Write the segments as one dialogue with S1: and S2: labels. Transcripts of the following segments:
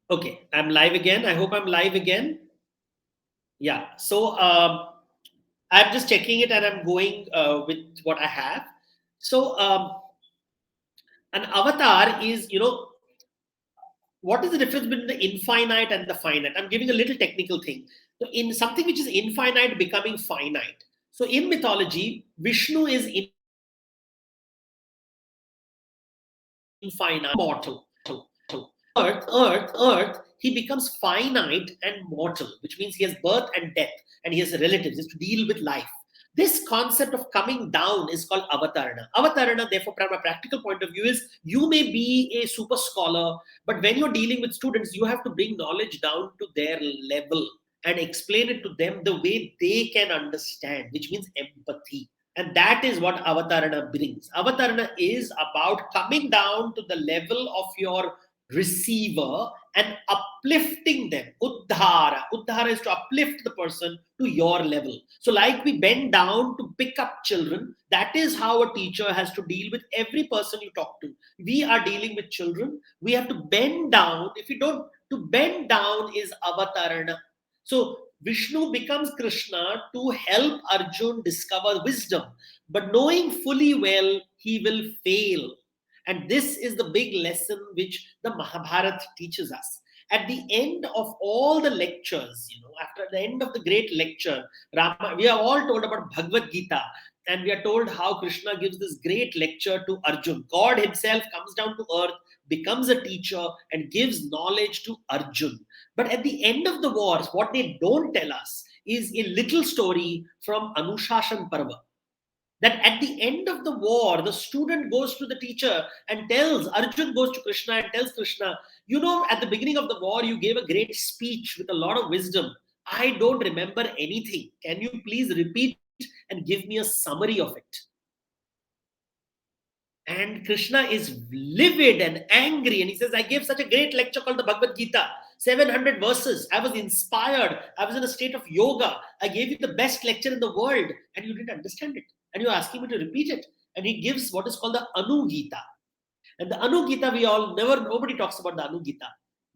S1: Okay, I'm live again. I hope I'm live again. Yeah. So I'm just checking it and I'm going with what I have. So an avatar is, what is the difference between the infinite and the finite? I'm giving a little technical thing. So in something which is infinite becoming finite. So in mythology, Vishnu is infinite, mortal. Earth, he becomes finite and mortal, which means he has birth and death, and he has relatives, is to deal with life. This concept of coming down is called avatarana. Avatarana, therefore, from a practical point of view, is you may be a super scholar, but when you're dealing with students, you have to bring knowledge down to their level and explain it to them the way they can understand, which means empathy. And that is what Avatarana brings. Avatarana is about coming down to the level of your receiver and uplifting them. Uddhara. Uddhara is to uplift the person to your level. So, like we bend down to pick up children, that is how a teacher has to deal with every person you talk to. We are dealing with children. We have to bend down. If you don't, to bend down is Avatarana. So, Vishnu becomes Krishna to help Arjun discover wisdom, but knowing fully well he will fail. And this is the big lesson which the Mahabharata teaches us. At the end of all the lectures, after the end of the great lecture, Rama, we are all told about Bhagavad Gita, and we are told how Krishna gives this great lecture to Arjun. God himself comes down to earth, becomes a teacher, and gives knowledge to Arjun. But at the end of the wars, what they don't tell us is a little story from Anushashan Parva, that at the end of the war, the student goes to the teacher and tells, Arjun goes to Krishna and tells Krishna, at the beginning of the war, you gave a great speech with a lot of wisdom. I don't remember anything. Can you please repeat and give me a summary of it? And Krishna is livid and angry, and he says, I gave such a great lecture called the Bhagavad Gita, 700 verses. I was inspired. I was in a state of yoga. I gave you the best lecture in the world, and you didn't understand it. And you're asking me to repeat it. And he gives what is called the Anu Gita. And the Anu Gita, nobody talks about the Anu Gita.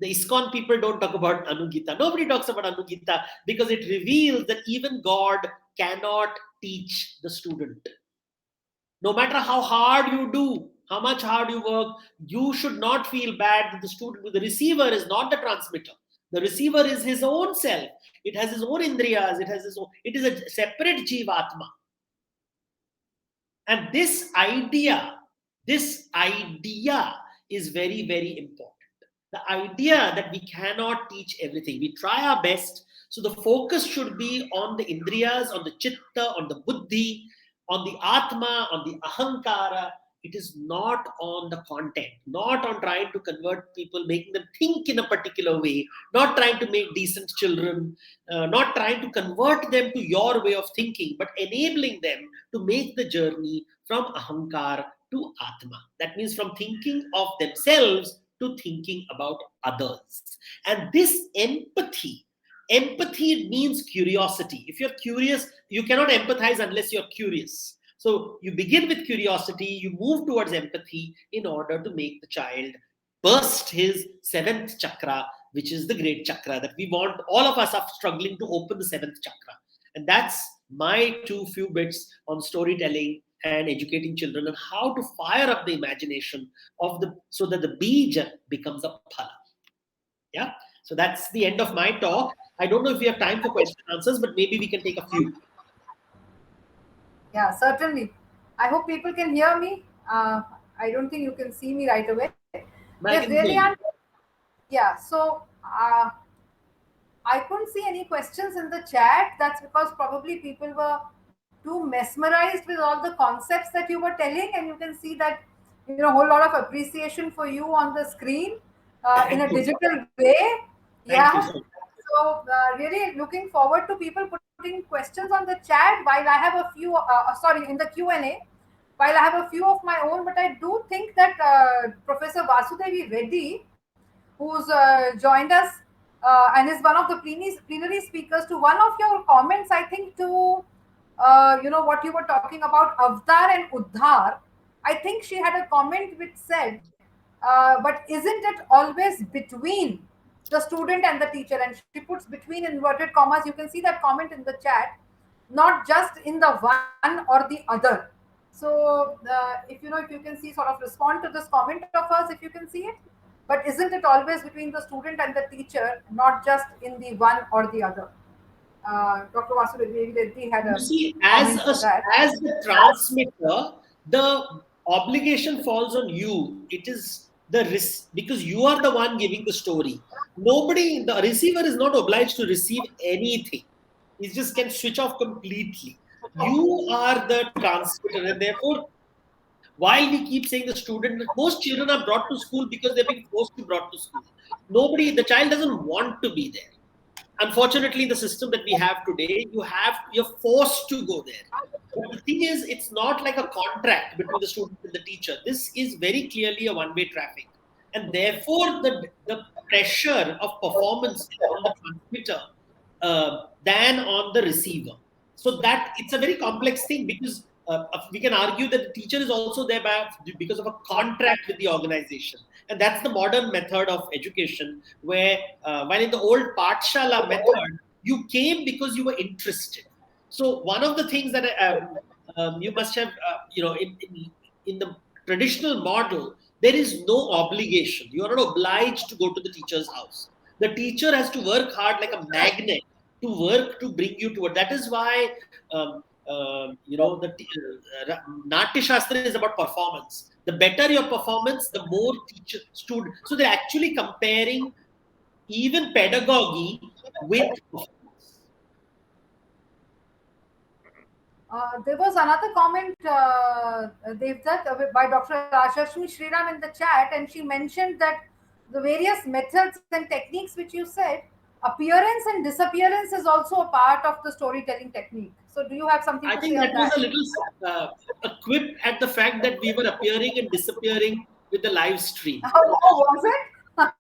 S1: The ISKCON people don't talk about Anu Gita. Nobody talks about Anu Gita because it reveals that even God cannot teach the student. No matter how hard you do, how much hard you work, you should not feel bad that the student, the receiver is not the transmitter. The receiver is his own self. It has his own indriyas. It is a separate jivatma. And this idea is very, very important. The idea that we cannot teach everything. We try our best. So the focus should be on the indriyas, on the chitta, on the buddhi, on the atma, on the ahankara. It is not on the content, not on trying to convert people, making them think in a particular way, not trying to make decent children, not trying to convert them to your way of thinking, but enabling them to make the journey from ahankara to atma. That means from thinking of themselves to thinking about others. And this empathy means curiosity. If you're curious, you cannot empathize unless you're curious. So you begin with curiosity, you move towards empathy in order to make the child burst his seventh chakra, which is the great chakra that we want. All of us are struggling to open the seventh chakra. And that's my few bits on storytelling and educating children and how to fire up the imagination so that the bija becomes a phala. Yeah. So that's the end of my talk. I don't know if we have time for question and answers, but maybe we can take a few.
S2: Yeah, certainly. I hope people can hear me. I don't think you can see me right away.
S1: I
S2: Yes,
S1: can hear
S2: really.
S1: you.
S2: Yeah, so I couldn't see any questions in the chat. That's because probably people were too mesmerized with all the concepts that you were telling, and you can see that a whole lot of appreciation for you on the screen in
S1: Thank
S2: a
S1: you.
S2: digital way.
S1: Thank you
S2: Yeah.
S1: so much.
S2: So really looking forward to people putting questions on the chat while I have a few. Sorry, in the Q&A. While I have a few of my own, but I do think that Professor Vasudevi Reddy, who's joined us and is one of the plenary speakers to one of your comments, I think, to what you were talking about avatar and uddhar. I think she had a comment which said, but isn't it always between? the student and the teacher, and she puts between inverted commas. You can see that comment in the chat, not just in the one or the other. So if you can see, sort of respond to this comment of hers if you can see it. But isn't it always between the student and the teacher, not just in the one or the other? Dr. Vasudev Reddy had
S1: You
S2: a
S1: see,
S2: comment for that.
S1: as the transmitter, the obligation falls on you. It is the risk because you are the one giving the story. Nobody, the receiver is not obliged to receive anything. He just can switch off completely. You are the transmitter, and therefore, while we keep saying the student, most children are brought to school because they're being forced to be brought to school. Nobody, the child doesn't want to be there. Unfortunately, the system that we have today, you're forced to go there. But the thing is, it's not like a contract between the student and the teacher. This is very clearly a one-way traffic, and therefore the pressure of performance is on the transmitter than on the receiver. So that it's a very complex thing because we can argue that the teacher is also there because of a contract with the organization, and that's the modern method of education. Where while in the old Pathshala method, you came because you were interested. So one of the things that you must have, in the traditional model, there is no obligation. You are not obliged to go to the teacher's house. The teacher has to work hard like a magnet to work to bring you toward. That is why Natya Shastra is about performance. The better your performance, the more teacher student. So they're actually comparing even pedagogy with performance.
S2: There was another comment, Devdutta, by Dr. Ashashmi Sriram in the chat, and she mentioned that the various methods and techniques which you said, appearance and disappearance is also a part of the storytelling technique. So, do you have something
S1: I
S2: to say
S1: think
S2: on
S1: that was
S2: that?
S1: a little a quip at the fact that we were appearing and disappearing with the live stream.
S2: Oh, was it?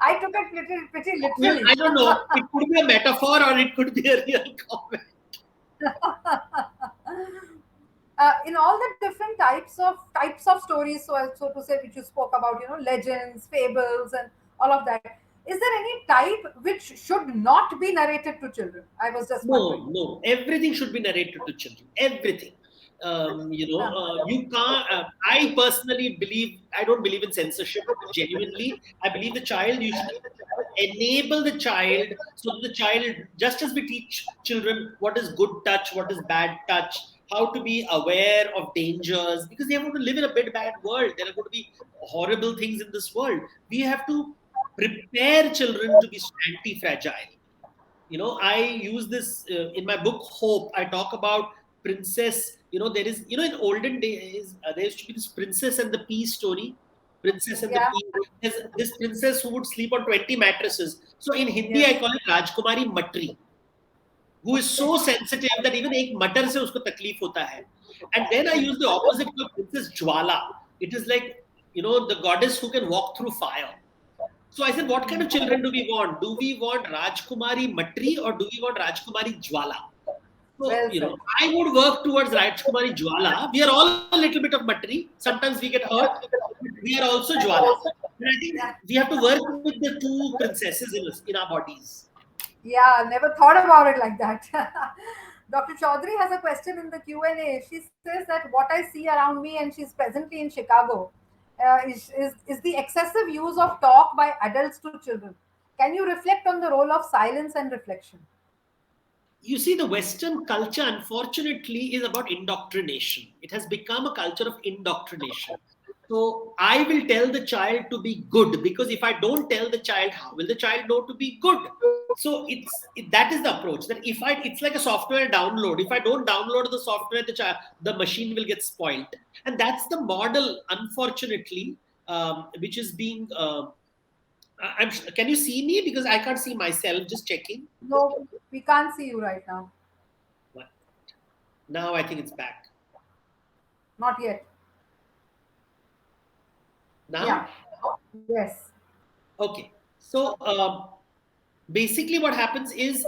S2: I took it pretty
S1: Well,
S2: literally.
S1: I don't know. It could be a metaphor or it could be a real comment.
S2: In all the different types of stories, so to say, which you spoke about, legends, fables, and all of that. Is there any type which should not be narrated to children? I was just wondering.
S1: No, no. Everything should be narrated to children. Everything. You can't. I personally believe. I don't believe in censorship. Genuinely, I believe the child. You should enable the child so that the child, just as we teach children what is good touch, what is bad touch, how to be aware of dangers, because they are going to live in a bad world. There are going to be horrible things in this world. We have to prepare children to be anti-fragile. I use this in my book Hope. I talk about princess. There is, in olden days, there used to be this princess and the pea story. Princess and the
S2: Yeah.
S1: pea. There's this princess who would sleep on 20 mattresses. So in Hindi I
S2: Yes.
S1: call it Rajkumari Matri, who is so
S2: Okay.
S1: sensitive that even एक मटर से उसको तकलीफ होता है. And then I use the opposite for Princess Jwala. It is like, the goddess who can walk through fire. So I said, what kind of children do we want? Do we want Rajkumari Matri or do we want Rajkumari Jwala? So,
S2: Well said.
S1: I would work towards Rajkumari Jwala. We are all a little bit of Matri. Sometimes we get hurt, but we are also Jwala. And I think
S2: Yeah.
S1: we have to work with the two princesses in our bodies.
S2: Yeah, never thought about it like that. Dr. Chaudhary has a question in the Q&A. She says that what I see around me, and she's presently in Chicago, is the excessive use of talk by adults to children. Can you reflect on the role of silence and reflection?
S1: You see, the Western culture, unfortunately, is about indoctrination. It has become a culture of indoctrination. So I will tell the child to be good, because if I don't tell the child, how will the child know to be good? So that is the approach. That it's like a software download. If I don't download the software, the machine will get spoiled, and that's the model, unfortunately, which is being. Can you see me? Because I can't see myself. Just checking.
S2: No, we can't see you right now.
S1: What? Now I think it's back.
S2: Not yet.
S1: Now,
S2: Yeah. Yes.
S1: okay. So Basically what happens is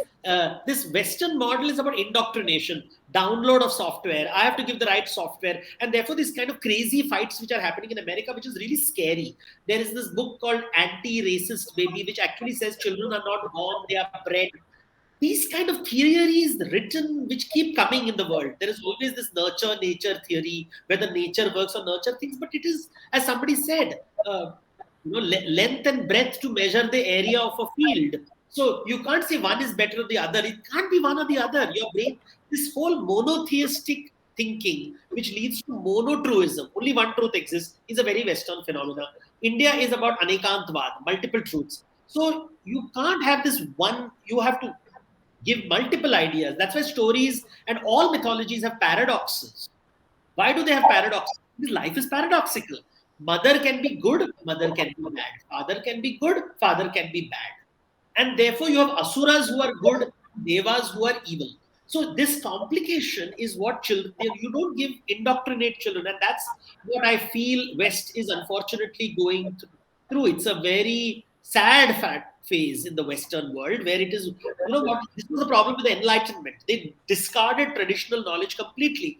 S1: this Western model is about indoctrination, download of software. I have to give the right software, and therefore these kind of crazy fights which are happening in America, which is really scary. There is this book called Anti-Racist Baby, which actually says children are not born, they are bred. These kind of theories written which keep coming in the world. There is always this nurture nature theory, whether nature works or nurture things, but it is, as somebody said, length and breadth to measure the area of a field. So you can't say one is better than the other. It can't be one or the other. Your brain, this whole monotheistic thinking, which leads to monotruism, only one truth exists, is a very Western phenomena. India is about anekantvad, multiple truths. So you can't have this one, you have to give multiple ideas. That's why stories and all mythologies have paradoxes. Why do they have paradoxes? Because life is paradoxical. Mother can be good, mother can be bad. Father can be good, father can be bad. And therefore, you have asuras who are good, devas who are evil. So, this complication is what children, you don't give indoctrinate children. And that's what I feel West is unfortunately going through. It's a very sad phase in the Western world where it is, this was the problem with the Enlightenment. They discarded traditional knowledge completely,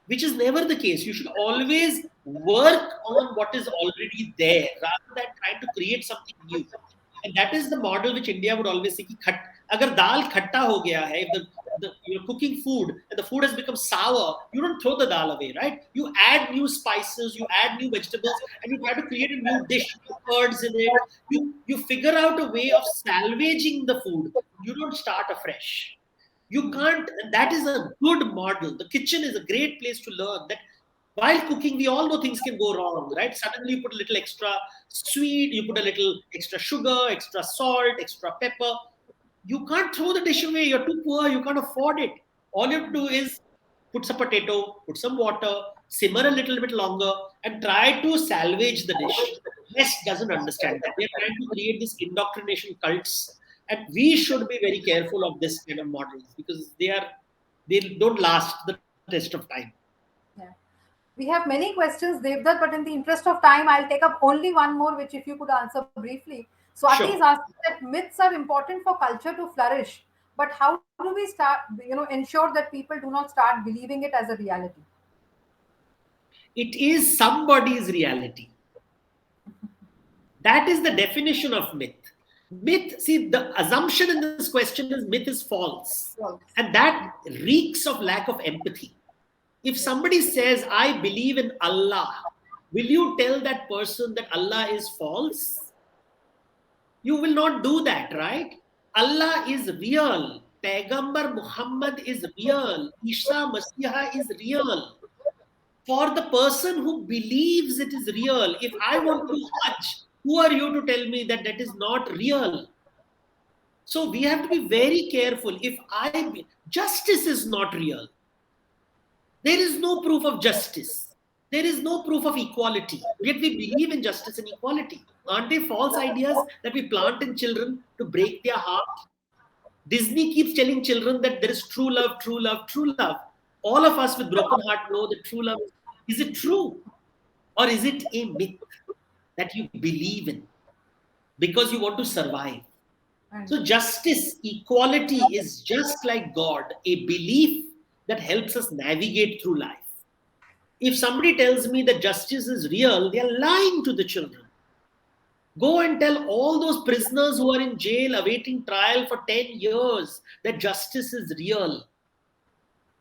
S1: which is never the case. You should always work on what is already there rather than trying to create something new. And that is the model which India would always say, ki agar dal khatta ho gaya hai, if you're cooking food and the food has become sour, you don't throw the dal away, right? You add new spices, you add new vegetables, and you try to create a new dish, curds in it. You figure out a way of salvaging the food. You don't start afresh. You can't, that is a good model. The kitchen is a great place to learn that while cooking, we all know things can go wrong, right? Suddenly you put a little extra sweet, you put a little extra sugar, extra salt, extra pepper. You can't throw the dish away. You're too poor. You can't afford it. All you have to do is put some potato, put some water, simmer a little bit longer, and try to salvage the dish. West doesn't understand that. They're trying to create these indoctrination cults. And we should be very careful of this kind of models because they don't last the test of time.
S2: Yeah. We have many questions, Devdutt, but in the interest of time, I'll take up only one more, which if you could answer briefly. Swati is
S1: Sure.
S2: asking that myths are important for culture to flourish, but how do we start, ensure that people do not start believing it as a reality?
S1: It is somebody's reality. That is the definition of myth. Myth, see, the assumption in this question is myth is false. And that reeks of lack of empathy. If somebody says, I believe in Allah, will you tell that person that Allah is false? You will not do that, right? Allah is real. Paigambar Muhammad is real. Isa Masiha is real. For the person who believes it is real, if I want to Hajj, who are you to tell me that that is not real? So we have to be very careful. Justice is not real. There is no proof of justice. There is no proof of equality. Yet we believe in justice and equality. Aren't they false ideas that we plant in children to break their heart? Disney keeps telling children that there is true love, true love, true love. All of us with broken heart know that true love is it true? Or is it a myth that you believe in because you want to survive? So justice, equality is just like God, a belief that helps us navigate through life. If somebody tells me that justice is real, they are lying to the children. Go and tell all those prisoners who are in jail awaiting trial for 10 years that justice is real.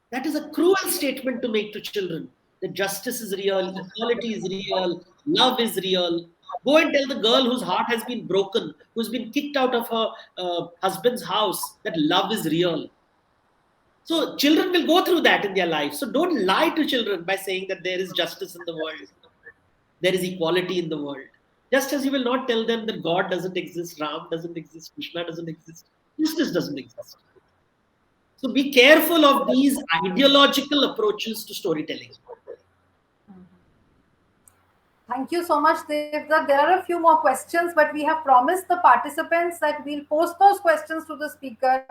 S1: That is a cruel statement to make to children, that justice is real, equality is real, love is real. Go and tell the girl whose heart has been broken, who's been kicked out of her husband's house, that love is real. So children will go through that in their life. So don't lie to children by saying that there is justice in the world, there is equality in the world. Just as you will not tell them that God doesn't exist, Ram doesn't exist, Krishna doesn't exist, justice doesn't exist. So be careful of these ideological approaches to storytelling.
S2: Thank you so much, Devdutt. There are a few more questions, but we have promised the participants that we'll post those questions to the speaker,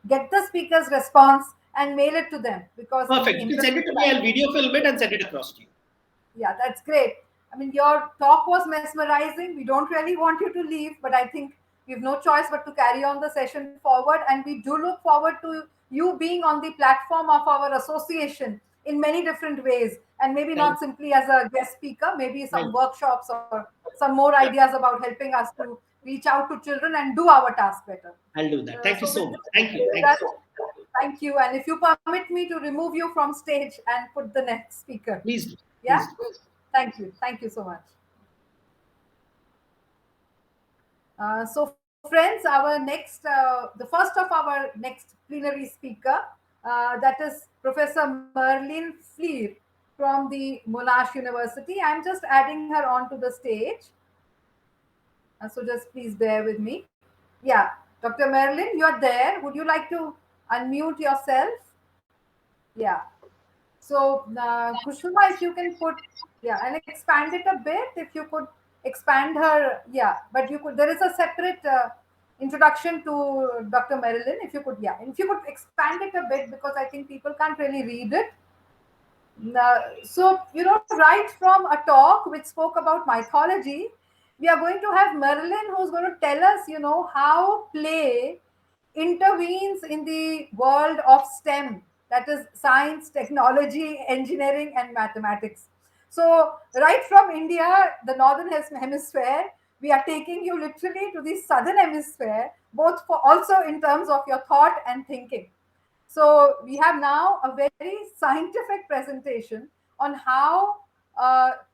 S2: get the speaker's response, and mail it to them. Because
S1: perfect. You can send it to me. I'll video film it and send it across to you.
S2: Yeah, that's great. I mean, your talk was mesmerizing. We don't really want you to leave, but I think We have no choice but to carry on the session forward, and we do look forward to you being on the platform of our association in many different ways, and maybe
S1: Thank,
S2: not simply as a guest speaker, maybe
S1: thank
S2: some workshops or some more ideas about helping us to reach out to children and do our task better.
S1: I'll do that. Thank you
S2: So
S1: so
S2: with
S1: much. Thank you. Thank
S2: that,
S1: you.
S2: thank you. And if you permit me to remove you from stage and put the next speaker.
S1: Please do.
S2: Yeah?
S1: Please do.
S2: Thank you. Thank you so much. So, friends, our next, the first of our next plenary speaker, that is Professor Merlin Fleer from the Monash University. I'm just adding her onto the stage. So, just please bear with me. Yeah, Dr. Merlin, you're there. Would you like to unmute yourself? Yeah. So, Kushuma, if you can put, yeah, and expand it a bit, if you could expand her, yeah, but you could, there is a separate introduction to Dr. Marilyn, if you could, yeah, and if you could expand it a bit, because I think people can't really read it. So, right from a talk which spoke about mythology, we are going to have Marilyn who's going to tell us, how play intervenes in the world of STEM, that is science, technology, engineering, and mathematics. So, right from India, the northern hemisphere, we are taking you literally to the southern hemisphere, both for also in terms of your thought and thinking. So we have now a very scientific presentation on how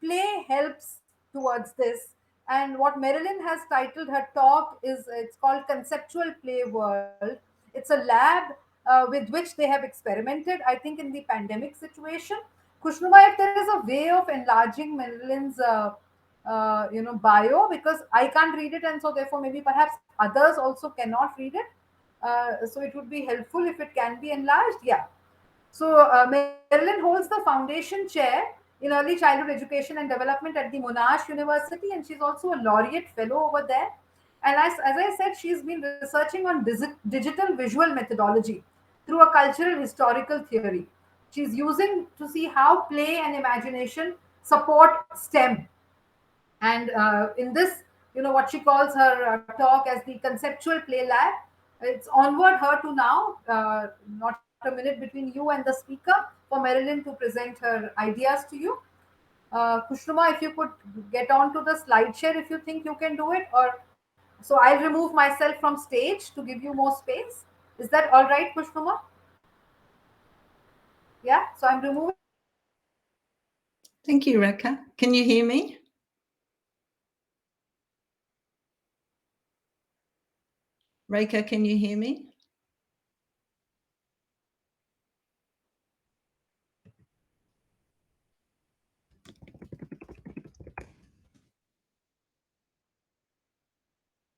S2: play helps towards this. And what Marilyn has titled her talk is, it's called Conceptual Play World. It's a lab with which they have experimented, I think, in the pandemic situation. Kushnuma, if there is a way of enlarging Marilyn's bio, because I can't read it, and so therefore maybe perhaps others also cannot read it. So it would be helpful if it can be enlarged. Yeah. So Marilyn holds the foundation chair in early childhood education and development at the Monash University, and she's also a laureate fellow over there. And as I said, she's been researching on digital visual methodology through a cultural historical theory. She's using to see how play and imagination support STEM. And in this, what she calls her talk as the conceptual play lab, it's onward her to now, not a minute between you and the speaker, for Marilyn to present her ideas to you. Kushruma, if you could get on to the slide share, if you think you can do it, or so I'll remove myself from stage to give you more space. Is that all right, Kushruma? Yeah, so I'm removing.
S3: Thank you, Rekha. Can you hear me? Rekha, can you hear me?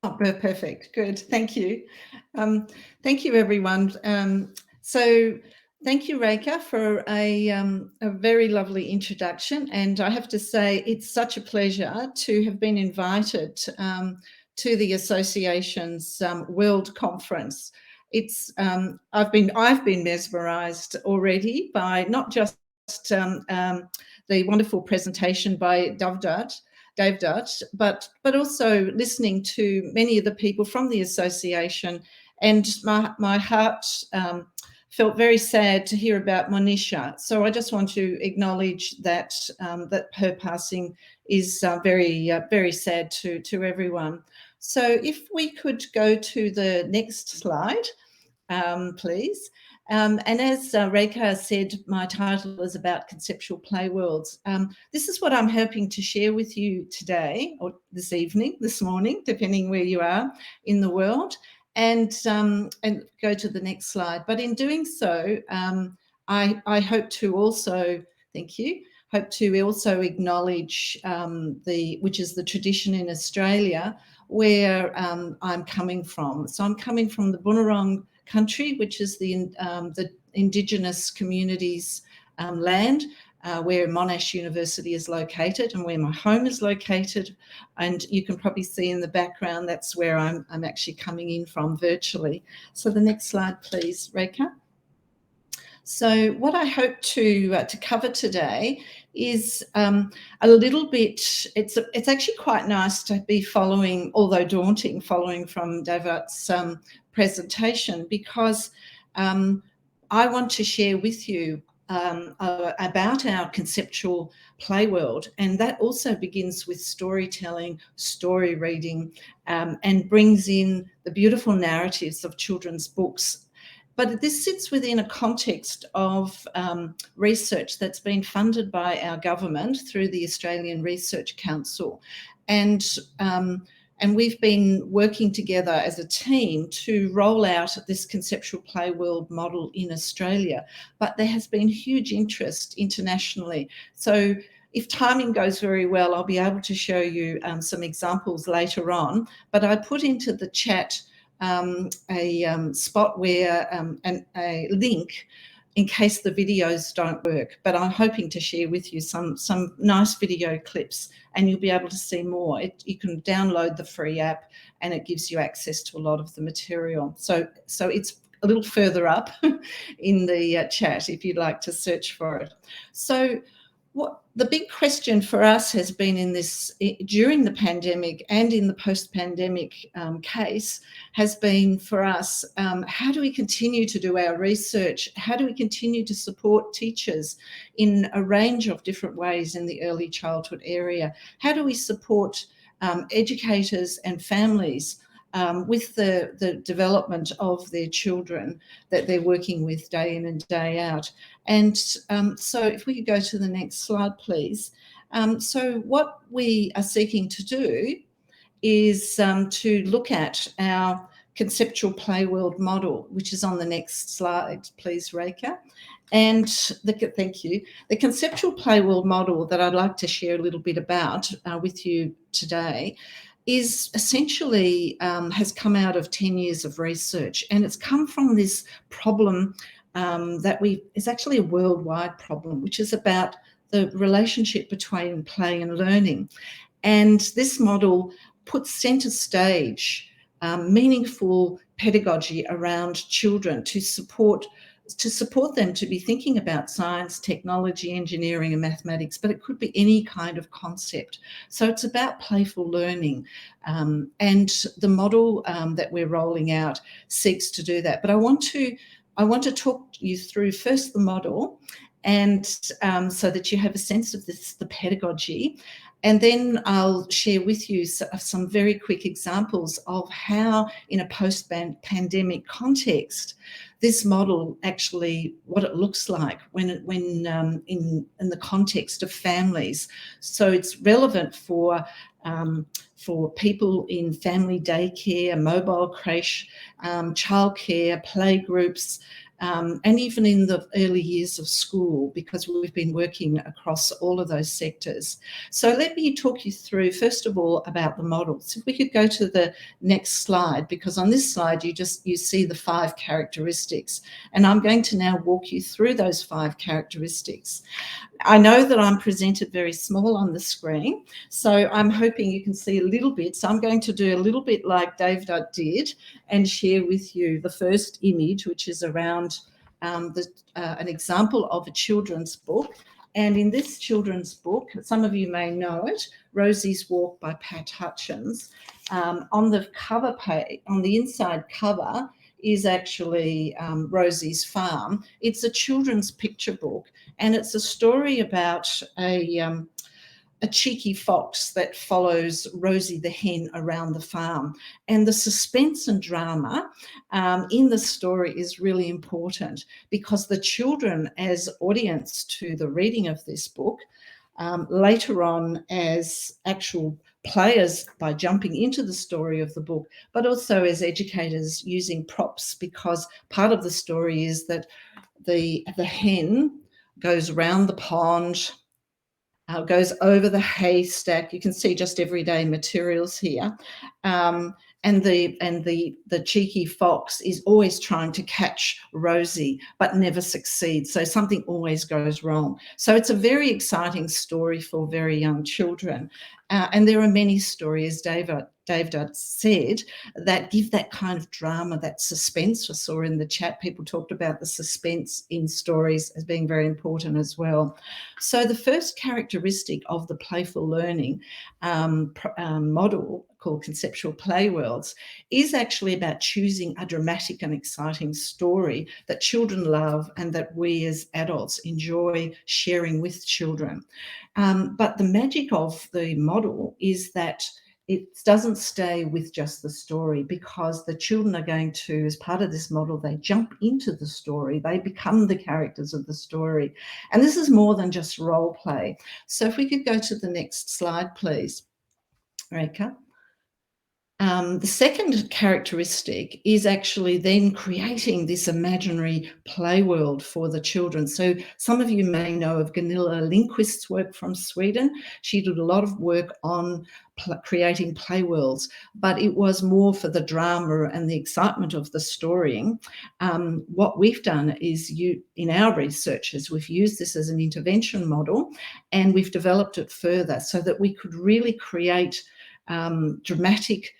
S3: Oh, perfect. Good. Thank you. Thank you, everyone. So thank you, Rekha, for a very lovely introduction. And I have to say, it's such a pleasure to have been invited to the association's World Conference. It's I've been mesmerised already by not just the wonderful presentation by Devdutta, but also listening to many of the people from the association, and my heart felt very sad to hear about Monisha. So I just want to acknowledge that that her passing is very sad to everyone. So if we could go to the next slide, please. And as Rekha said, my title is about conceptual play worlds. This is what I'm hoping to share with you today, or this evening, this morning, depending where you are in the world. And go to the next slide. But in doing so, I hope to also, thank you, hope to also acknowledge which is the tradition in Australia where I'm coming from. So I'm coming from the Bunurong country, which is the Indigenous communities' land, where Monash University is located and where my home is located. And you can probably see in the background, that's where I'm actually coming in from virtually. So the next slide, please, Rekha. So what I hope to cover today is a little bit. It's actually quite nice to be following, although daunting, following from Devdutta's presentation, because I want to share with you about our conceptual play world, and that also begins with storytelling, story reading, and brings in the beautiful narratives of children's books. But this sits within a context of research that's been funded by our government through the Australian Research Council. And we've been working together as a team to roll out this conceptual play world model in Australia. But there has been huge interest internationally. So if timing goes very well, I'll be able to show you some examples later on. But I put into the chat a spot where and a link in case the videos don't work, but I'm hoping to share with you some nice video clips, and you'll be able to see more. You can download the free app, and it gives you access to a lot of the material. So it's a little further up in the chat if you'd like to search for it. So what the big question for us has been in this, during the pandemic and in the post-pandemic case, has been for us, how do we continue to do our research? How do we continue to support teachers in a range of different ways in the early childhood area? How do we support educators and families with the development of their children that they're working with day in and day out? And so if we could go to the next slide, please. So what we are seeking to do is to look at our conceptual play world model, which is on the next slide, please, Rekha. And thank you. The conceptual play world model that I'd like to share a little bit about with you today is essentially has come out of 10 years of research, and it's come from this problem is actually a worldwide problem, which is about the relationship between play and learning. And this model puts centre stage meaningful pedagogy around children to support them to be thinking about science, technology, engineering and mathematics, but it could be any kind of concept. So it's about playful learning, and the model that we're rolling out seeks to do that. But I want to talk you through first the model, and so that you have a sense of the pedagogy. And then I'll share with you some very quick examples of how, in a post-pandemic context, this model actually, what it looks like when in the context of families. So it's relevant for people in family daycare, mobile creche, childcare, play groups, and even in the early years of school, because we've been working across all of those sectors. So let me talk you through, first of all, about the model. So if we could go to the next slide, because on this slide you see the 5 characteristics, and I'm going to now walk you through those 5 characteristics. I know that I'm presented very small on the screen, so I'm hoping you can see a little bit. So I'm going to do a little bit like Devdutta did and share with you the first image, which is around an example of a children's book. And in this children's book, some of you may know it, Rosie's Walk by Pat Hutchins. On the cover page, on the inside cover, is actually Rosie's Farm. It's a children's picture book, and it's a story about a cheeky fox that follows Rosie the hen around the farm. And the suspense and drama in the story is really important, because the children, as audience to the reading of this book, later on as actual players by jumping into the story of the book, but also as educators using props, because part of the story is that the hen goes round the pond, goes over the haystack. You can see just everyday materials here, and the cheeky fox is always trying to catch Rosie but never succeeds. So something always goes wrong. So it's a very exciting story for very young children. And there are many stories, Devdutta said, that give that kind of drama, that suspense. I saw in the chat people talked about the suspense in stories as being very important as well. So the first characteristic of the playful learning model called conceptual play worlds is actually about choosing a dramatic and exciting story that children love and that we as adults enjoy sharing with children. But the magic of the model is that it doesn't stay with just the story, because the children are going to, as part of this model, they jump into the story, they become the characters of the story. And this is more than just role play. So if we could go to the next slide, please, Reka. The second characteristic is actually then creating this imaginary play world for the children. So some of you may know of Gunilla Lindqvist's work from Sweden. She did a lot of work on creating play worlds, but it was more for the drama and the excitement of the storying. What we've done is, in our researches, we've used this as an intervention model, and we've developed it further so that we could really create dramatic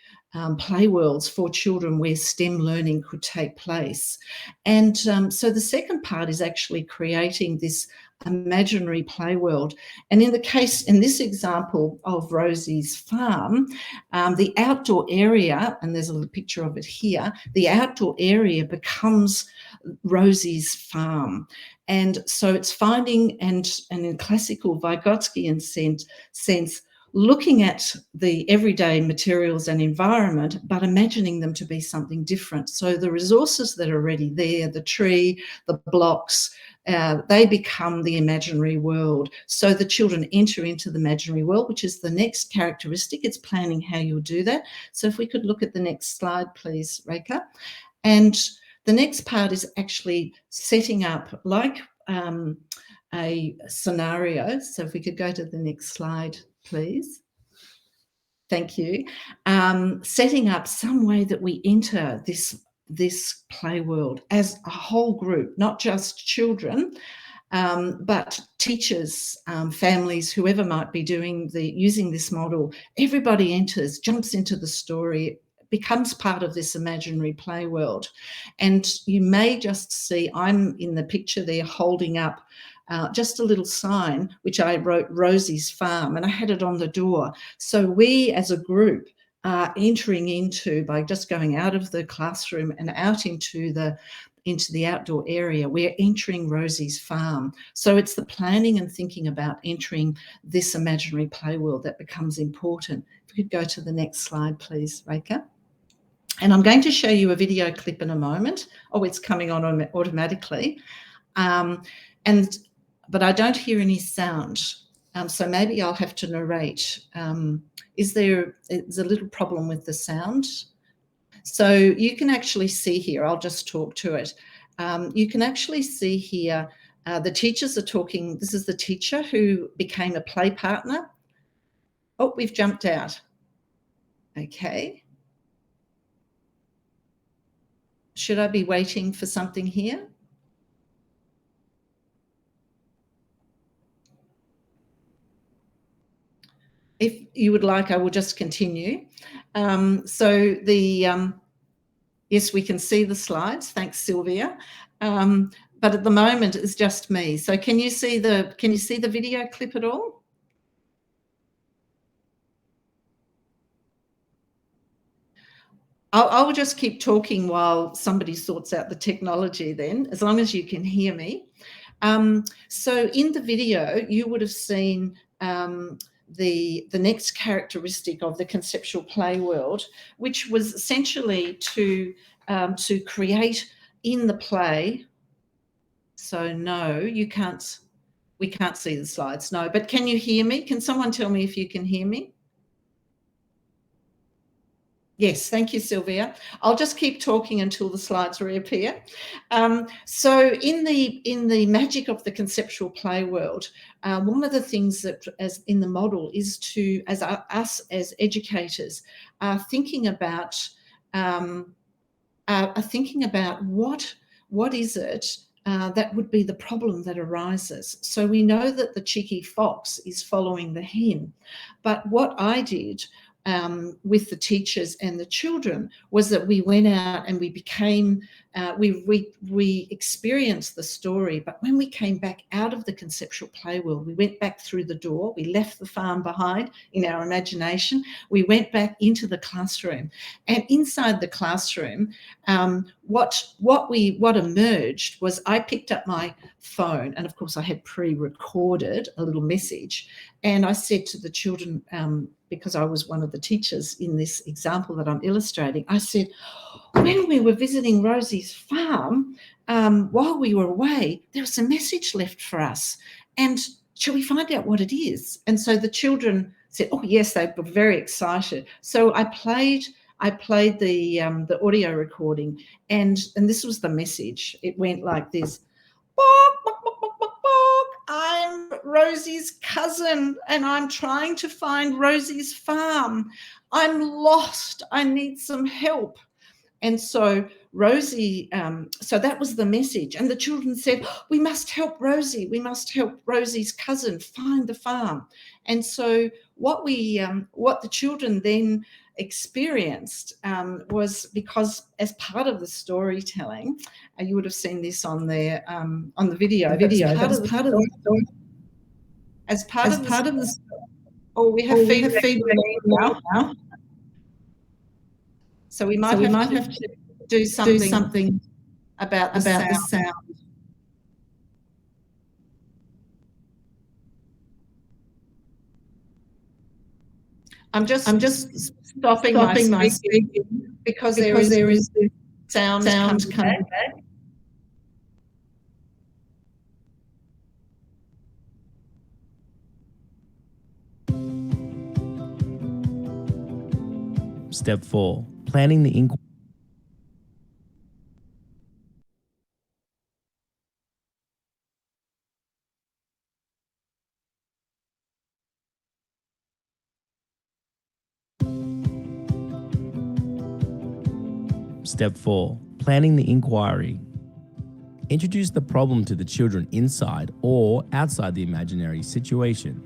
S3: play worlds for children where STEM learning could take place. And so the second part is actually creating this imaginary play world. And in this example of Rosie's farm, the outdoor area, and there's a picture of it here, the outdoor area becomes Rosie's farm. And so it's finding, and in classical Vygotskian sense, looking at the everyday materials and environment, but imagining them to be something different. So the resources that are already there, the tree, the blocks, they become the imaginary world. So the children enter into the imaginary world, which is the next characteristic. It's planning how you'll do that. So if we could look at the next slide, please, Reka. And the next part is actually setting up like a scenario. So if we could go to the next slide, please. Thank you. Setting up some way that we enter this play world as a whole group, not just children, but teachers, families, whoever might be using this model. Everybody enters, jumps into the story, becomes part of this imaginary play world. And you may just see, I'm in the picture there holding up just a little sign which I wrote Rosie's Farm, and I had it on the door. So we as a group are entering into, by just going out of the classroom and out into the outdoor area, we're entering Rosie's Farm. So it's the planning and thinking about entering this imaginary play world that becomes important. If we could go to the next slide, please, Reka. And I'm going to show you a video clip in a moment. Oh, it's coming on automatically. But I don't hear any sound. So maybe I'll have to narrate. There's a little problem with the sound. So you can actually see here, I'll just talk to it. You can actually see here, the teachers are talking. This is the teacher who became a play partner. Oh, we've jumped out. Okay. Should I be waiting for something here? If you would like, I will just continue. Yes, we can see the slides. Thanks, Sylvia. But at the moment, it's just me. So can you see the video clip at all? I will just keep talking while somebody sorts out the technology then, as long as you can hear me. So in the video, you would have seen the next characteristic of the conceptual play world, which was essentially to create in the play. So no, we can't see the slides. No, but can you hear me? Can someone tell me if you can hear me? Yes, thank you, Sylvia. I'll just keep talking until the slides reappear. So in the magic of the conceptual play world, one of the things that, as in the model, is to, as us as educators, are thinking about what is it that would be the problem that arises. So we know that the cheeky fox is following the hen, but what I did with the teachers and the children was that we went out and we became, we experienced the story, but when we came back out of the conceptual play world, we went back through the door, we left the farm behind in our imagination, we went back into the classroom, and inside the classroom, what emerged was I picked up my phone, and of course I had pre-recorded a little message, and I said to the children, because I was one of the teachers in this example that I'm illustrating, I said, when we were visiting Rosie's farm, while we were away, there was a message left for us, and shall we find out what it is? And so the children said, oh yes, they were very excited. So I played the audio recording, and this was the message. It went like this: "Bok, bok, bok, bok, bok, bok. I'm Rosie's cousin, and I'm trying to find Rosie's farm. I'm lost. I need some help." And so Rosie, so that was the message. And the children said, we must help Rosie. We must help Rosie's cousin find the farm. And so what the children then experienced was, because as part of the storytelling, you would have seen this on the video. As part of the oh, we have feedback now. So we might have to do something about the sound. I'm just stopping my speaking because there is sound coming back.
S4: Step 4. Planning the inquiry. Step 4. Planning the inquiry. Introduce the problem to the children inside or outside the imaginary situation.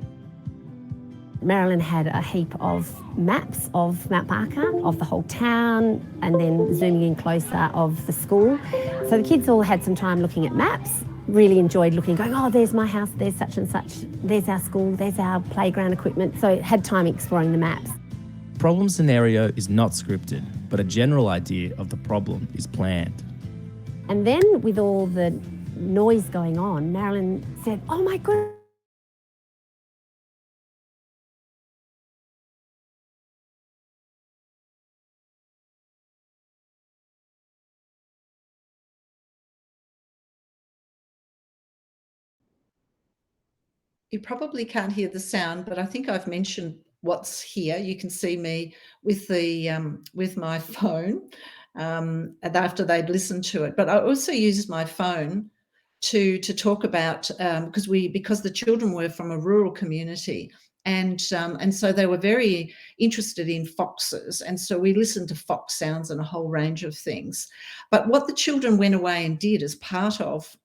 S5: Marilyn had a heap of maps of Mount Barker, of the whole town, and then zooming in closer of the school. So the kids all had some time looking at maps, really enjoyed looking, going, oh, there's my house, there's such and such, there's our school, there's our playground equipment. So had time exploring the maps.
S4: Problem scenario is not scripted, but a general idea of the problem is planned.
S5: And then with all the noise going on, Marilyn said, oh my goodness,
S3: you probably can't hear the sound, but I think I've mentioned what's here. You can see me with the with my phone after they'd listened to it. But I also used my phone to talk about because the children were from a rural community. And so they were very interested in foxes. And so we listened to fox sounds and a whole range of things. But what the children went away and did as part of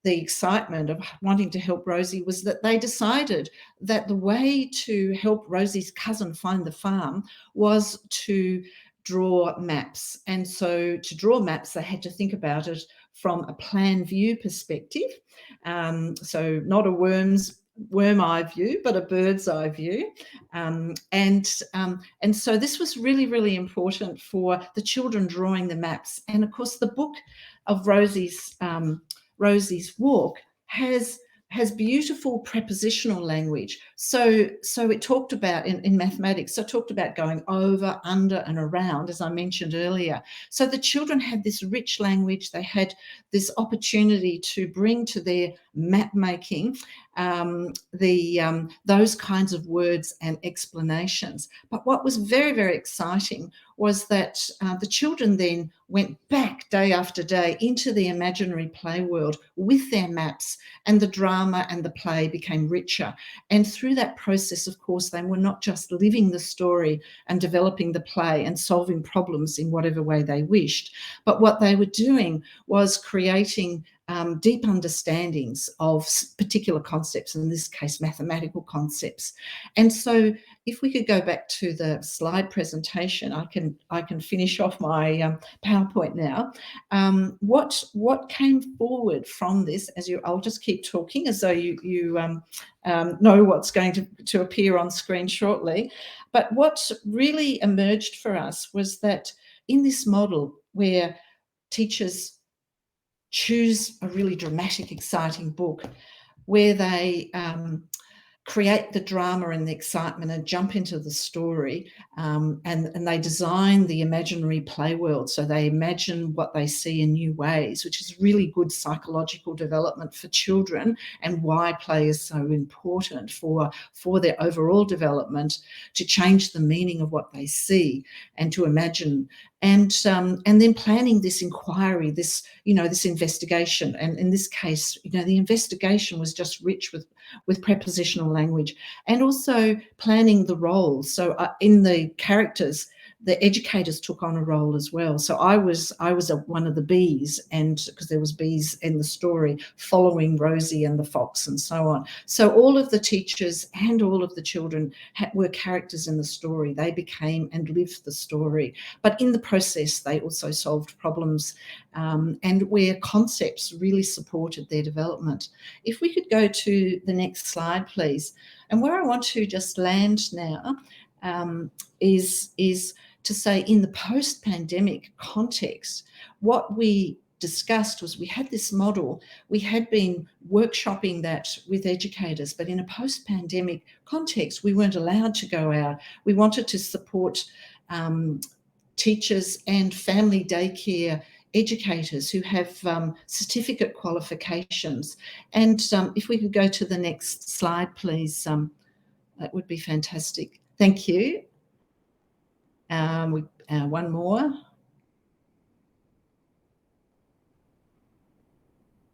S3: the excitement of wanting to help Rosie was that they decided that the way to help Rosie's cousin find the farm was to draw maps. And so to draw maps, they had to think about it from a plan view perspective. So not a worm eye view, but a bird's eye view. And so this was really, really important for the children drawing the maps. And of course, the book of Rosie's Walk has beautiful prepositional language. So it talked about in mathematics, so it talked about going over, under, and around, as I mentioned earlier. So the children had this rich language. They had this opportunity to bring to their map making those kinds of words and explanations. But what was very, very exciting was that the children then went back day after day into the imaginary play world with their maps, and the drama and the play became richer. And through that process, of course, they were not just living the story and developing the play and solving problems in whatever way they wished, but what they were doing was creating deep understandings of particular concepts, in this case, mathematical concepts. And so if we could go back to the slide presentation, I can finish off my PowerPoint now. What came forward from this, I'll just keep talking as though you know what's going to appear on screen shortly. But what really emerged for us was that in this model where teachers choose a really dramatic, exciting book, where they create the drama and the excitement and jump into the story, and they design the imaginary play world. So they imagine what they see in new ways, which is really good psychological development for children, and why play is so important for their overall development, to change the meaning of what they see and to imagine. And then planning this inquiry, this investigation. And in this case, the investigation was just rich with prepositional language, and also planning the roles. So in the characters, the educators took on a role as well. So I was one of the bees, and because there was bees in the story following Rosie and the fox and so on. So all of the teachers and all of the children were characters in the story. They became and lived the story. But in the process, they also solved problems, and where concepts really supported their development. If we could go to the next slide, please. And where I want to just land now is to say, in the post-pandemic context, what we discussed was we had this model, we had been workshopping that with educators, but in a post-pandemic context, we weren't allowed to go out. We wanted to support teachers and family daycare educators who have certificate qualifications. And if we could go to the next slide, please, that would be fantastic. Thank you. One more.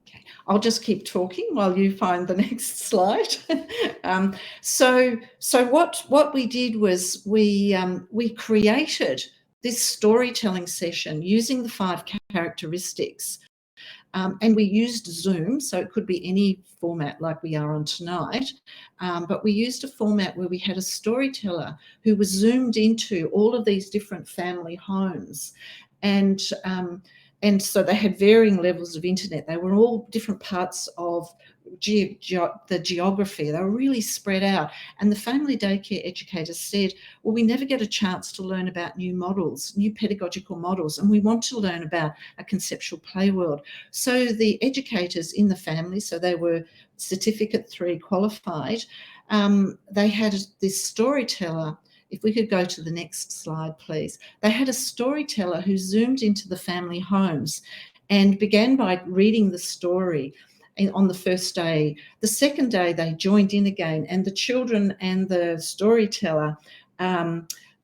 S3: Okay, I'll just keep talking while you find the next slide. So what we did was we created this storytelling session using the 5 characteristics. And we used Zoom, so it could be any format like we are on tonight, but we used a format where we had a storyteller who was zoomed into all of these different family homes. And so they had varying levels of internet. They were all different parts of the geography. They were really spread out. And the family daycare educators said, well, we never get a chance to learn about new models, new pedagogical models, and we want to learn about a conceptual play world. So the educators in the family, so they were Certificate 3 qualified, they had this storyteller. If we could go to the next slide, please. They had a storyteller who zoomed into the family homes and began by reading the story on the first day. The second day, they joined in again, and the children and the storyteller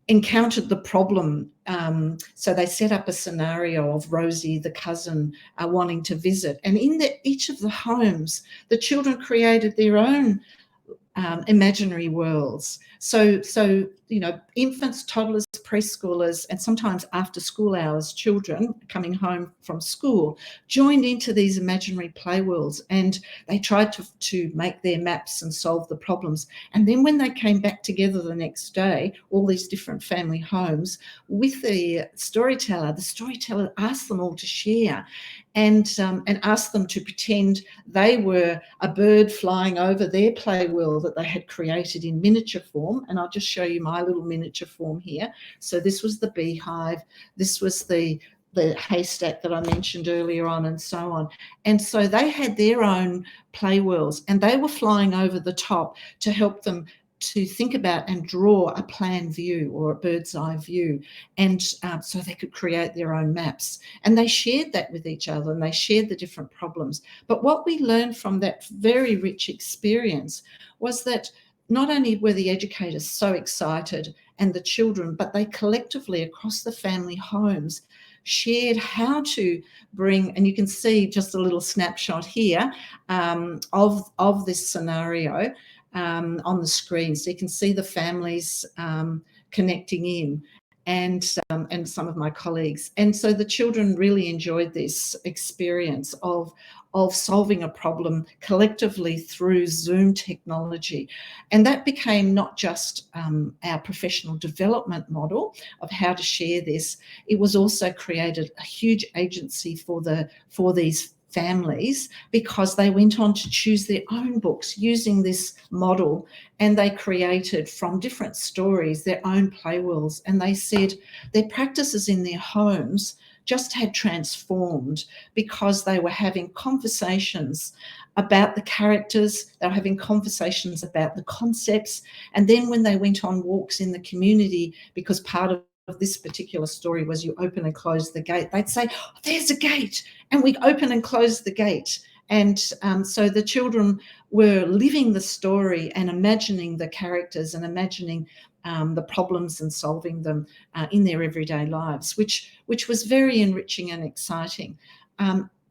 S3: encountered the problem. So they set up a scenario of Rosie, the cousin, wanting to visit. And in each of the homes, the children created their own imaginary worlds. So infants, toddlers, preschoolers, and sometimes after school hours, children coming home from school joined into these imaginary play worlds, and they tried to make their maps and solve the problems. And then when they came back together the next day, all these different family homes, with the storyteller asked them all to share and asked them to pretend they were a bird flying over their play world that they had created in miniature form. And I'll just show you my little miniature form here. So this was the beehive, this was the haystack that I mentioned earlier on, and so on. And so they had their own play worlds, and they were flying over the top to help them to think about and draw a plan view or a bird's eye view, and so they could create their own maps. And they shared that with each other, and they shared the different problems. But what we learned from that very rich experience was that not only were the educators so excited and the children, but they collectively across the family homes shared how to bring, and you can see just a little snapshot here of this scenario on the screen. So you can see the families connecting in, and some of my colleagues. And so the children really enjoyed this experience of solving a problem collectively through Zoom technology. And that became not just our professional development model of how to share this, it was also created a huge agency for these families, because they went on to choose their own books using this model, and they created from different stories their own play worlds. And they said their practices in their homes just had transformed because they were having conversations about the characters, they were having conversations about the concepts, and then when they went on walks in the community, because part of this particular story was you open and close the gate, they'd say, oh, there's a gate, and we open and close the gate. And so the children were living the story and imagining the characters and imagining the problems and solving them in their everyday lives, which was very enriching and exciting.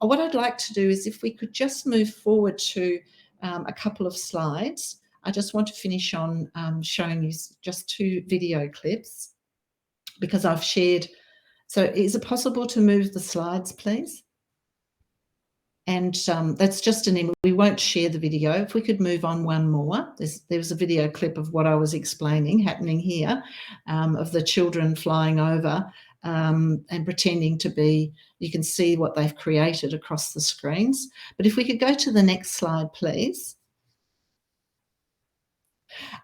S3: What I'd like to do is, if we could just move forward to a couple of slides. I just want to finish on showing you just 2 video clips, because I've shared. So is it possible to move the slides, please? And that's just an image. We won't share the video. If we could move on one more. There was a video clip of what I was explaining happening here, of the children flying over and pretending to be, you can see what they've created across the screens. But if we could go to the next slide, please.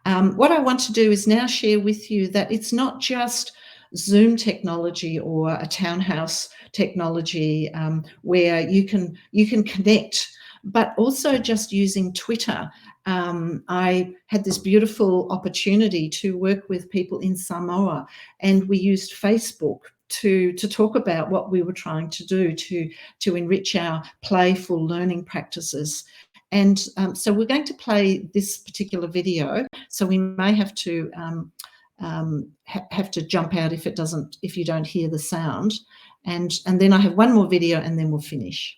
S3: What I want to do is now share with you that it's not just Zoom technology or a townhouse technology where you can connect, but also just using Twitter. I had this beautiful opportunity to work with people in Samoa, and we used Facebook to talk about what we were trying to do to enrich our playful learning practices. And so we're going to play this particular video. So we may have to have to jump out if you don't hear the sound. And then I have one more video, and then we'll finish.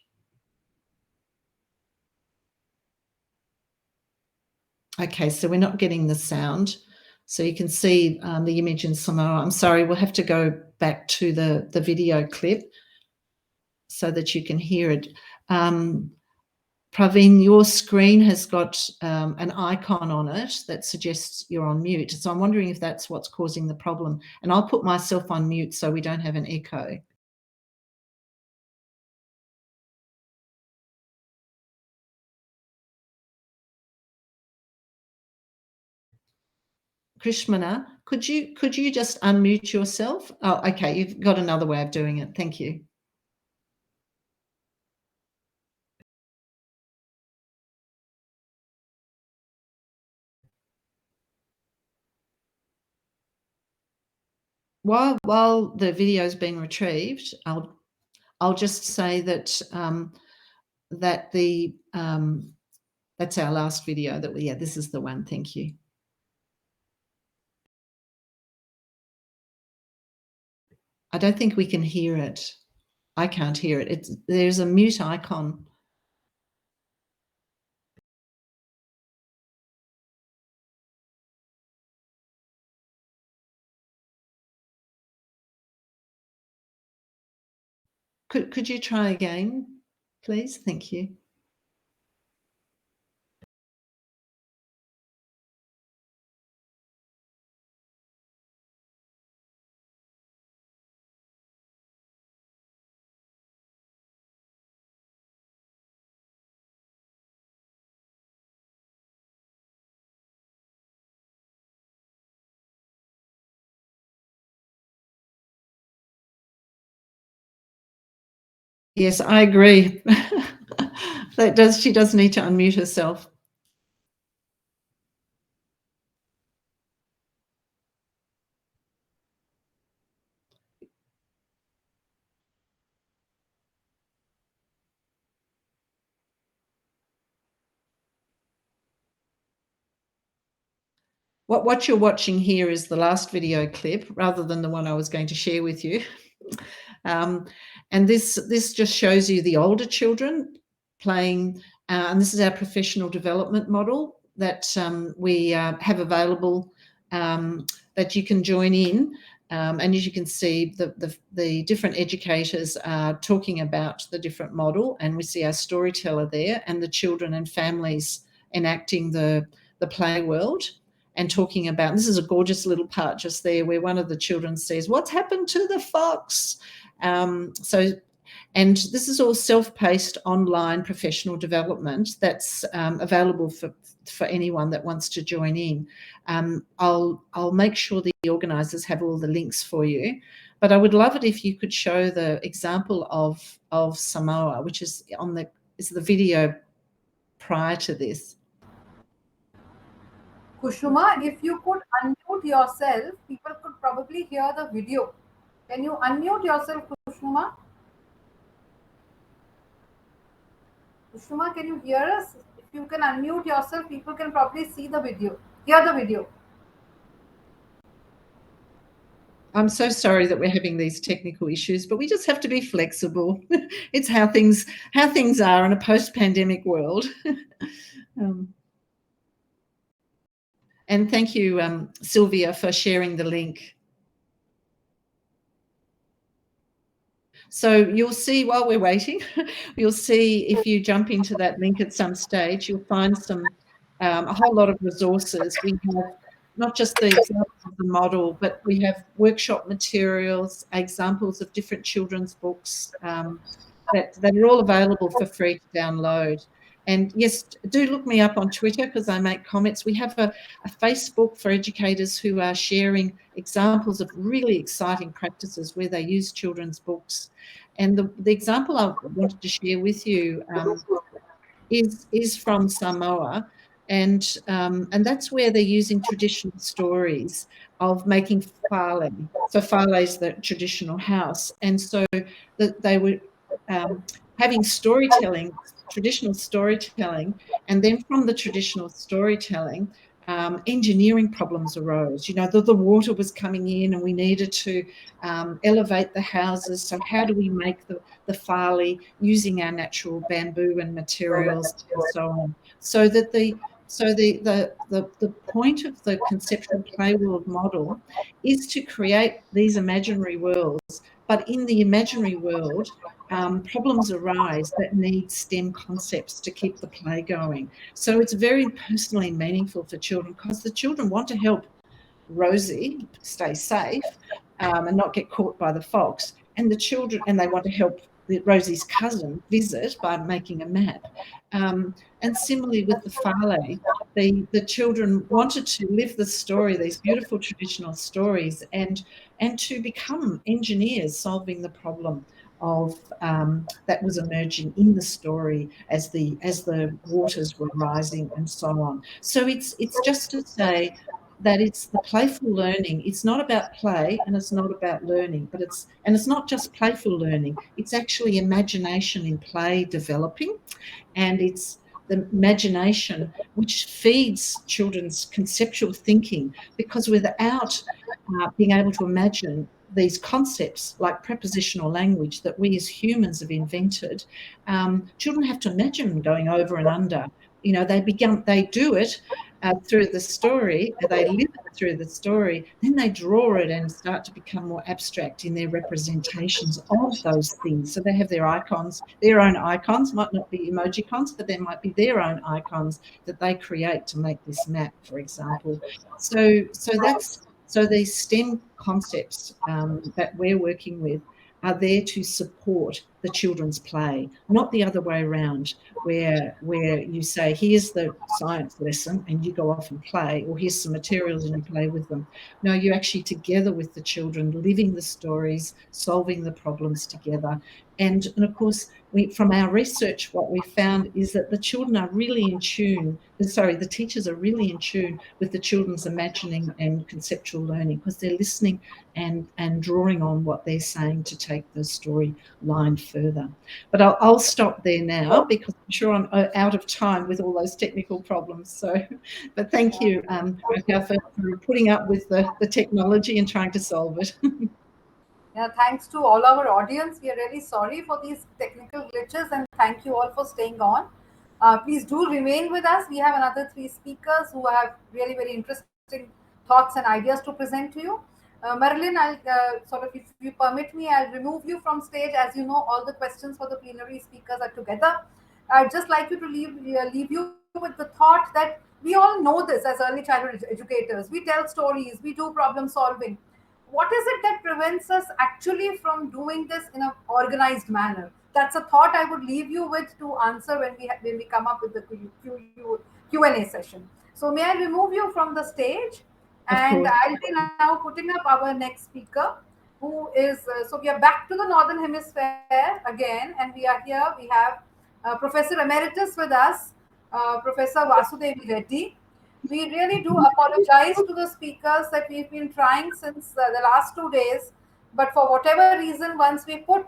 S3: Okay, so we're not getting the sound. So you can see the image in Samoa. I'm sorry, we'll have to go back to the video clip so that you can hear it. Praveen, your screen has got an icon on it that suggests you're on mute. So I'm wondering if that's what's causing the problem. And I'll put myself on mute so we don't have an echo. Krishmana, could you just unmute yourself? Oh, okay, you've got another way of doing it. Thank you. While the video is being retrieved, I'll just say that that's our last video this is the one. Thank you. I don't think we can hear it. I can't hear it. There's a mute icon. Could you try again, please? Thank you. Yes, I agree. She does need to unmute herself. What you're watching here is the last video clip rather than the one I was going to share with you. And this just shows you the older children playing, and this is our professional development model that we have available, that you can join in. And as you can see, the different educators are talking about the different model, and we see our storyteller there and the children and families enacting the play world and talking about, this is a gorgeous little part just there where one of the children says, "What's happened to the fox?" And this is all self-paced online professional development that's available for anyone that wants to join in. I'll make sure the organisers have all the links for you, but I would love it if you could show the example of Samoa, which is the video prior to this.
S2: Kushuma, if you could unmute yourself, people could probably hear the video. Can you unmute yourself, Kushuma? Kushuma, can you hear us? If you can unmute yourself, people can probably see the video, hear the video.
S3: I'm so sorry that we're having these technical issues, but we just have to be flexible. It's how things are in a post-pandemic world. And thank you, Sylvia, for sharing the link. So you'll see, while we're waiting, you'll see if you jump into that link at some stage, you'll find a whole lot of resources. We have not just the examples of the model, but we have workshop materials, examples of different children's books that are all available for free to download. And yes, do look me up on Twitter because I make comments. We have a Facebook for educators who are sharing examples of really exciting practices where they use children's books. And the example I wanted to share with you is from Samoa. And that's where they're using traditional stories of making whale. So whale is the traditional house. And so they were having storytelling, traditional storytelling, and then from the traditional storytelling, engineering problems arose. You know, the water was coming in and we needed to elevate the houses. So how do we make the whale using our natural bamboo and materials and so on? So that the point of the conceptual play world model is to create these imaginary worlds, but in the imaginary world, problems arise that need STEM concepts to keep the play going. So it's very personally meaningful for children because the children want to help Rosie stay safe and not get caught by the fox, and they want to help Rosie's cousin visit by making a map. And similarly with the whale, the children wanted to live the story, these beautiful traditional stories, and to become engineers solving the problem of that was emerging in the story as the waters were rising and so on. So it's just to say that it's the playful learning. It's not about play and it's not about learning, but it's not just playful learning. It's actually imagination in play developing, and it's the imagination which feeds children's conceptual thinking, because without being able to imagine these concepts like prepositional language that we as humans have invented, children have to imagine going over and under. You know, they do it through the story, they live it through the story, then they draw it and start to become more abstract in their representations of those things. So they have their icons, their own icons, might not be emojicons, but there might be their own icons that they create to make this map, for example. So these STEM concepts that we're working with are there to support the children's play, not the other way around, where you say, here's the science lesson and you go off and play, or here's some materials and you play with them. No, you're actually together with the children, living the stories, solving the problems together. And of course, from our research, what we found is that the children are really in tune, the teachers are really in tune with the children's imagining and conceptual learning, because they're listening and drawing on what they're saying to take the story line further. But I'll stop there now because I'm sure I'm out of time with all those technical problems. So, but thank you, Raka, for putting up with the technology and trying to solve it.
S2: Yeah, thanks to all our audience. We are really sorry for these technical glitches and thank you all for staying on. Please do remain with us. We have another three speakers who have really very interesting thoughts and ideas to present to you. Marilyn, I'll if you permit me, I'll remove you from stage. As you know, all the questions for the plenary speakers are together. I'd just like you to leave you with the thought that we all know this as early childhood educators. We tell stories, we do problem solving. What is it that prevents us actually from doing this in an organized manner? That's a thought I would leave you with to answer when we come up with the Q&A session. So may I remove you from the stage,
S3: Of
S2: and
S3: course.
S2: I'll be now putting up our next speaker, who is so we are back to the northern hemisphere again, and we are here. We have Professor Emeritus with us, Professor Vasudevi Reddy. We really do apologize to the speakers that we've been trying since the last 2 days, but for whatever reason, once we put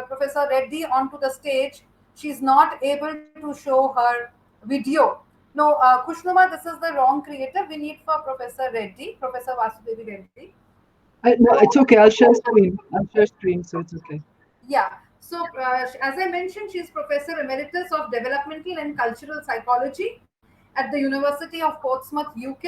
S2: Professor Reddy onto the stage, she's not able to show her video. No, Kushnuma, this is the wrong creator. We need for Professor Reddy, Professor Vasudevi Reddy.
S6: No, it's okay. I'll share screen. I'll share screen, so it's okay.
S2: Yeah. So, as I mentioned, she's Professor Emeritus of Developmental and Cultural Psychology at the University of Portsmouth, UK,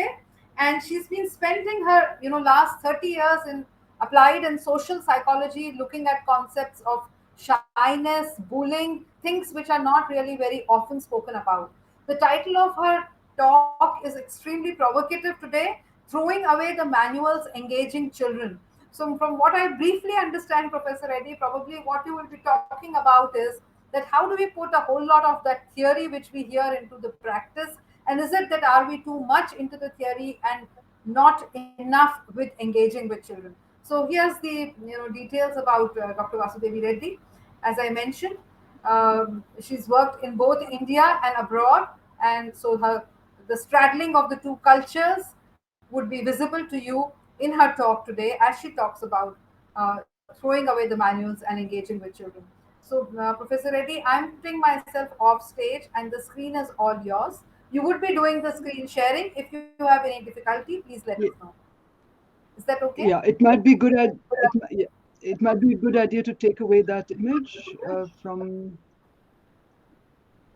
S2: and she's been spending her last 30 years in applied and social psychology, looking at concepts of shyness, bullying, things which are not really very often spoken about. The title of her talk is extremely provocative today: Throwing Away the Manuals, Engaging Children. So, from what I briefly understand, Professor Reddy, probably what you will be talking about is that how do we put a whole lot of that theory which we hear into the practice, and is it that are we too much into the theory and not enough with engaging with children? So here's the details about Dr. Vasudevi Reddy. As I mentioned, she's worked in both India and abroad, and so the straddling of the two cultures would be visible to you in her talk today as she talks about throwing away the manuals and engaging with children. So, Professor Reddy, I'm putting myself off stage and the screen is all yours. You would be doing the screen sharing. If you have any difficulty, please let us know. Is that okay?
S6: Yeah, it might be good at it might be a good idea to take away that image from.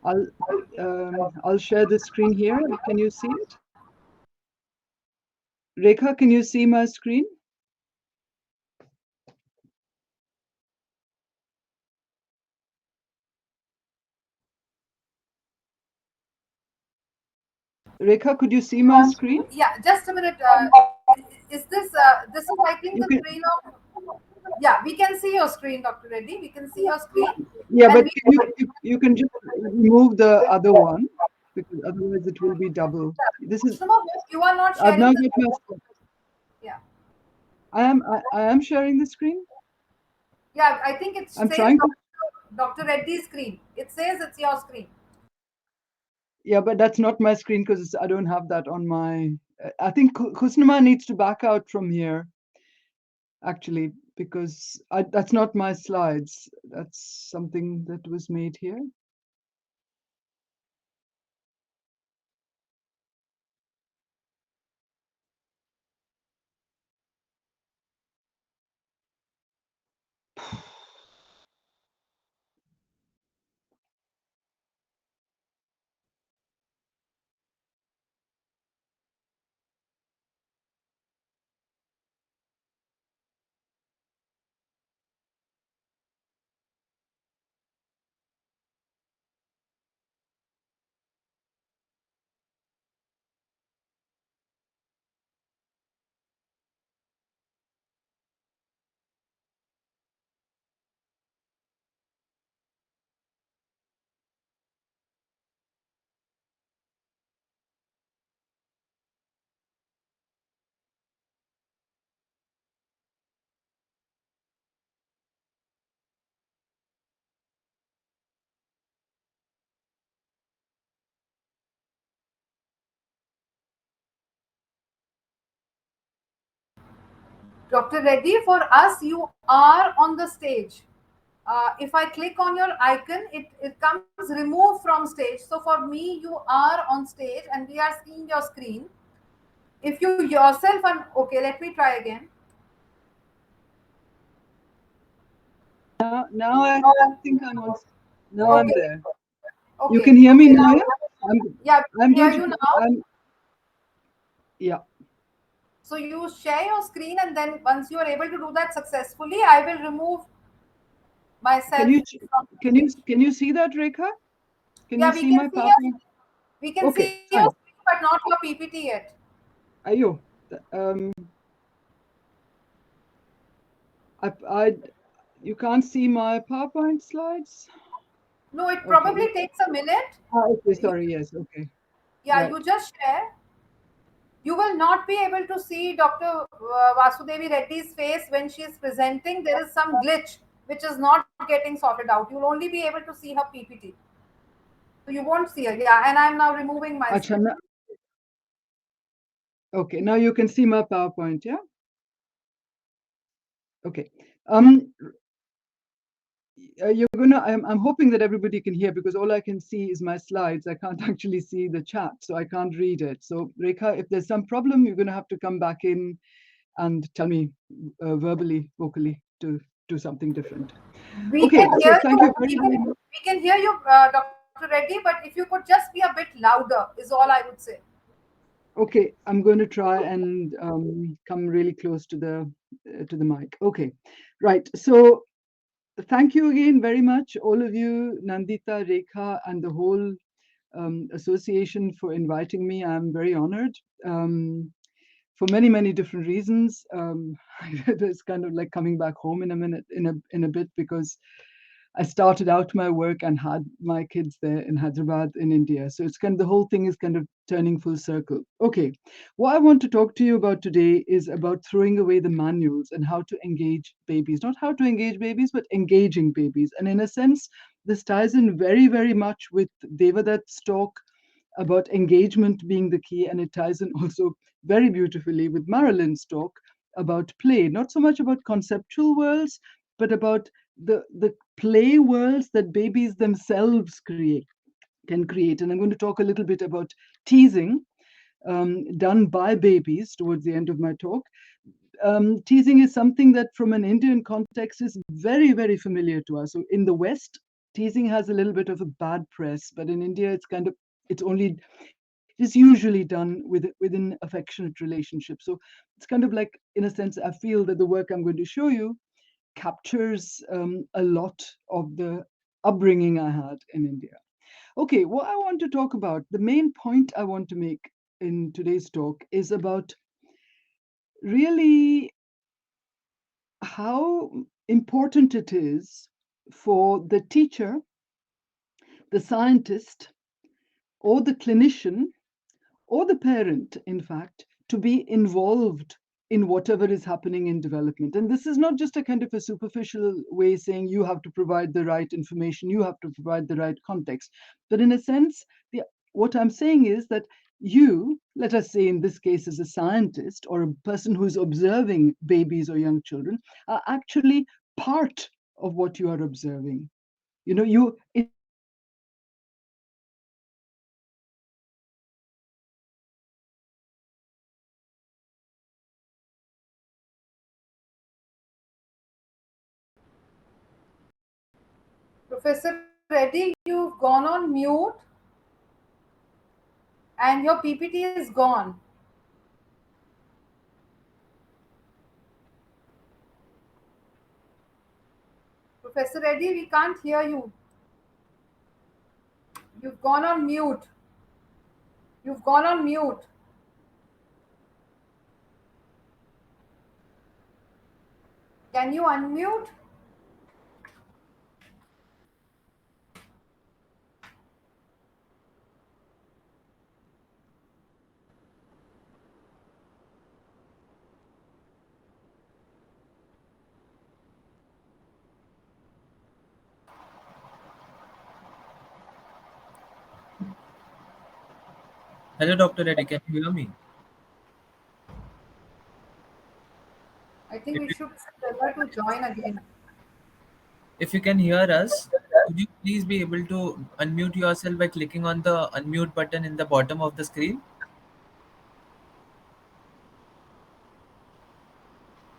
S6: I'll share the screen here. Can you see it? Rekha, can you see my screen? Rekha, could you see my screen?
S2: Yeah, just a minute. Is this is I think
S6: You
S2: the
S6: can,
S2: screen of yeah, we can see your screen, Dr. Reddy. We can see your screen,
S6: yeah,
S2: and
S6: but
S2: we
S6: you can just remove the other one because otherwise it will be double. This is
S2: Shuma, you are not
S6: I've
S2: sharing
S6: now
S2: the
S6: got my.
S2: yeah.
S6: I am sharing the screen.
S2: Yeah, I think it
S6: I'm
S2: says
S6: trying to.
S2: Dr. Reddy's screen. It says it's your screen.
S6: Yeah, but that's not my screen because I don't have that on my. I think Kusnuma needs to back out from here, actually, because that's not my slides. That's something that was made here.
S2: Dr. Reddy, for us, you are on the stage. if I click on your icon, it comes remove from stage. So for me, you are on stage and we are seeing your screen. If you yourself are okay, let me try again.
S6: Now I think I'm on. Now I'm
S2: Okay,
S6: there. You
S2: okay,
S6: can hear me
S2: okay.
S6: now?
S2: Now,
S6: Yeah? I'm,
S2: yeah, we
S6: I'm
S2: can
S6: going
S2: hear you
S6: to.
S2: now.
S6: Yeah.
S2: So you share your screen, and then once you are able to do that successfully, I will remove
S6: Can
S2: myself
S6: you
S2: from
S6: can
S2: the
S6: you
S2: stage.
S6: can you see that, Rekha? Can you
S2: Yeah, we
S6: see
S2: can
S6: my
S2: see your
S6: PowerPoint?
S2: we can
S6: Okay,
S2: see your
S6: fine.
S2: screen, but not your PPT yet.
S6: Ayo. Um, I you can't see my PowerPoint slides?
S2: No, it
S6: Okay.
S2: probably takes a minute.
S6: Okay,
S2: You,
S6: sorry. Yes. Okay.
S2: yeah,
S6: Right.
S2: you just share. You will not be able to see Dr. Vasudevi Reddy's face when she is presenting. There is some glitch which is not getting sorted out. You'll only be able to see her PPT. So you won't see her. Yeah, and I'm now removing my
S6: Acha,
S2: screen.
S6: okay, now you can see my PowerPoint, yeah? Okay. Um, you're gonna. I'm hoping that everybody can hear because all I can see is my slides. I can't actually see the chat, so I can't read it. So Rekha, if there's some problem, you're gonna have to come back in and tell me verbally, vocally to do something different.
S2: We
S6: Okay.
S2: can
S6: So
S2: hear
S6: thank you
S2: you.
S6: very, very much.
S2: We can hear you, Dr. Reddy. But if you could just be a bit louder, is all I would say.
S6: Okay, I'm going to try and come really close to the mic. Okay, right. So thank you again very much, all of you, Nandita, Rekha, and the whole association for inviting me. I'm very honored for many, many different reasons. It's kind of like coming back home in a minute, in a bit, because I started out my work and had my kids there in Hyderabad in India. So it's kind of the whole thing is kind of turning full circle. Okay, what I want to talk to you about today is about throwing away the manuals and how to engage babies. Not how to engage babies, but engaging babies. And in a sense, this ties in very, very much with Devdutta's talk about engagement being the key, and it ties in also very beautifully with Marilyn's talk about play. Not so much about conceptual worlds, but about the play worlds that babies themselves can create. And I'm going to talk a little bit about teasing done by babies towards the end of my talk. Teasing is something that from an Indian context is very, very familiar to us. So in the West, teasing has a little bit of a bad press, but in India, it's usually done within affectionate relationships. So it's kind of like, in a sense, I feel that the work I'm going to show you captures a lot of the upbringing I had in India. Okay, what I want to talk about, the main point I want to make in today's talk is about really how important it is for the teacher, the scientist, or the clinician, or the parent, in fact, to be involved in whatever is happening in development. And this is not just a kind of a superficial way saying you have to provide the right information, you have to provide the right context. But in a sense, what I'm saying is that you, let us say in this case as a scientist or a person who is observing babies or young children, are actually part of what you are observing. You know, it's not just that you are
S2: Professor Reddy, you've gone on mute and your PPT is gone. Professor Reddy, we can't hear you. You've gone on mute. You've gone on mute. Can you unmute?
S7: Hello, Dr. Reddy. Can you hear me?
S2: I think we should tell her to join again.
S7: If you can hear us, could you please be able to unmute yourself by clicking on the unmute button in the bottom of the screen?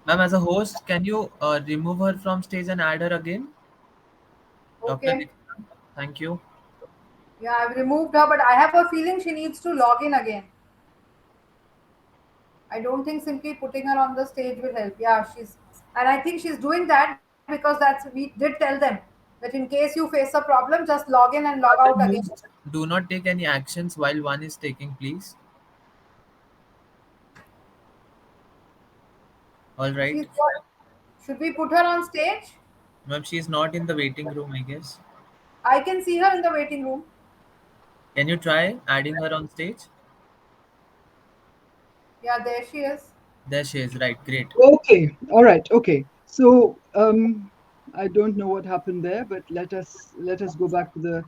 S7: Ma'am, as a host, can you remove her from stage and add her again? Dr.
S2: Okay.
S7: Nikita, thank you.
S2: Yeah, I've removed her, but I have a feeling she needs to log in again. I don't think simply putting her on the stage will help. Yeah, and I think she's doing that because we did tell them that in case you face a problem, just log in and log out
S7: As a
S2: again.
S7: host, do not take any actions while one is taking, please. All right.
S2: She's what? Should we put her on stage?
S7: Ma'am, she is not in the waiting room, I guess.
S2: I can see her in the waiting room.
S7: Can you try adding her on stage?
S2: Yeah, there she is.
S7: There she is. Right, great.
S6: Okay, all right, okay. So I don't know what happened there, but let us go back to the.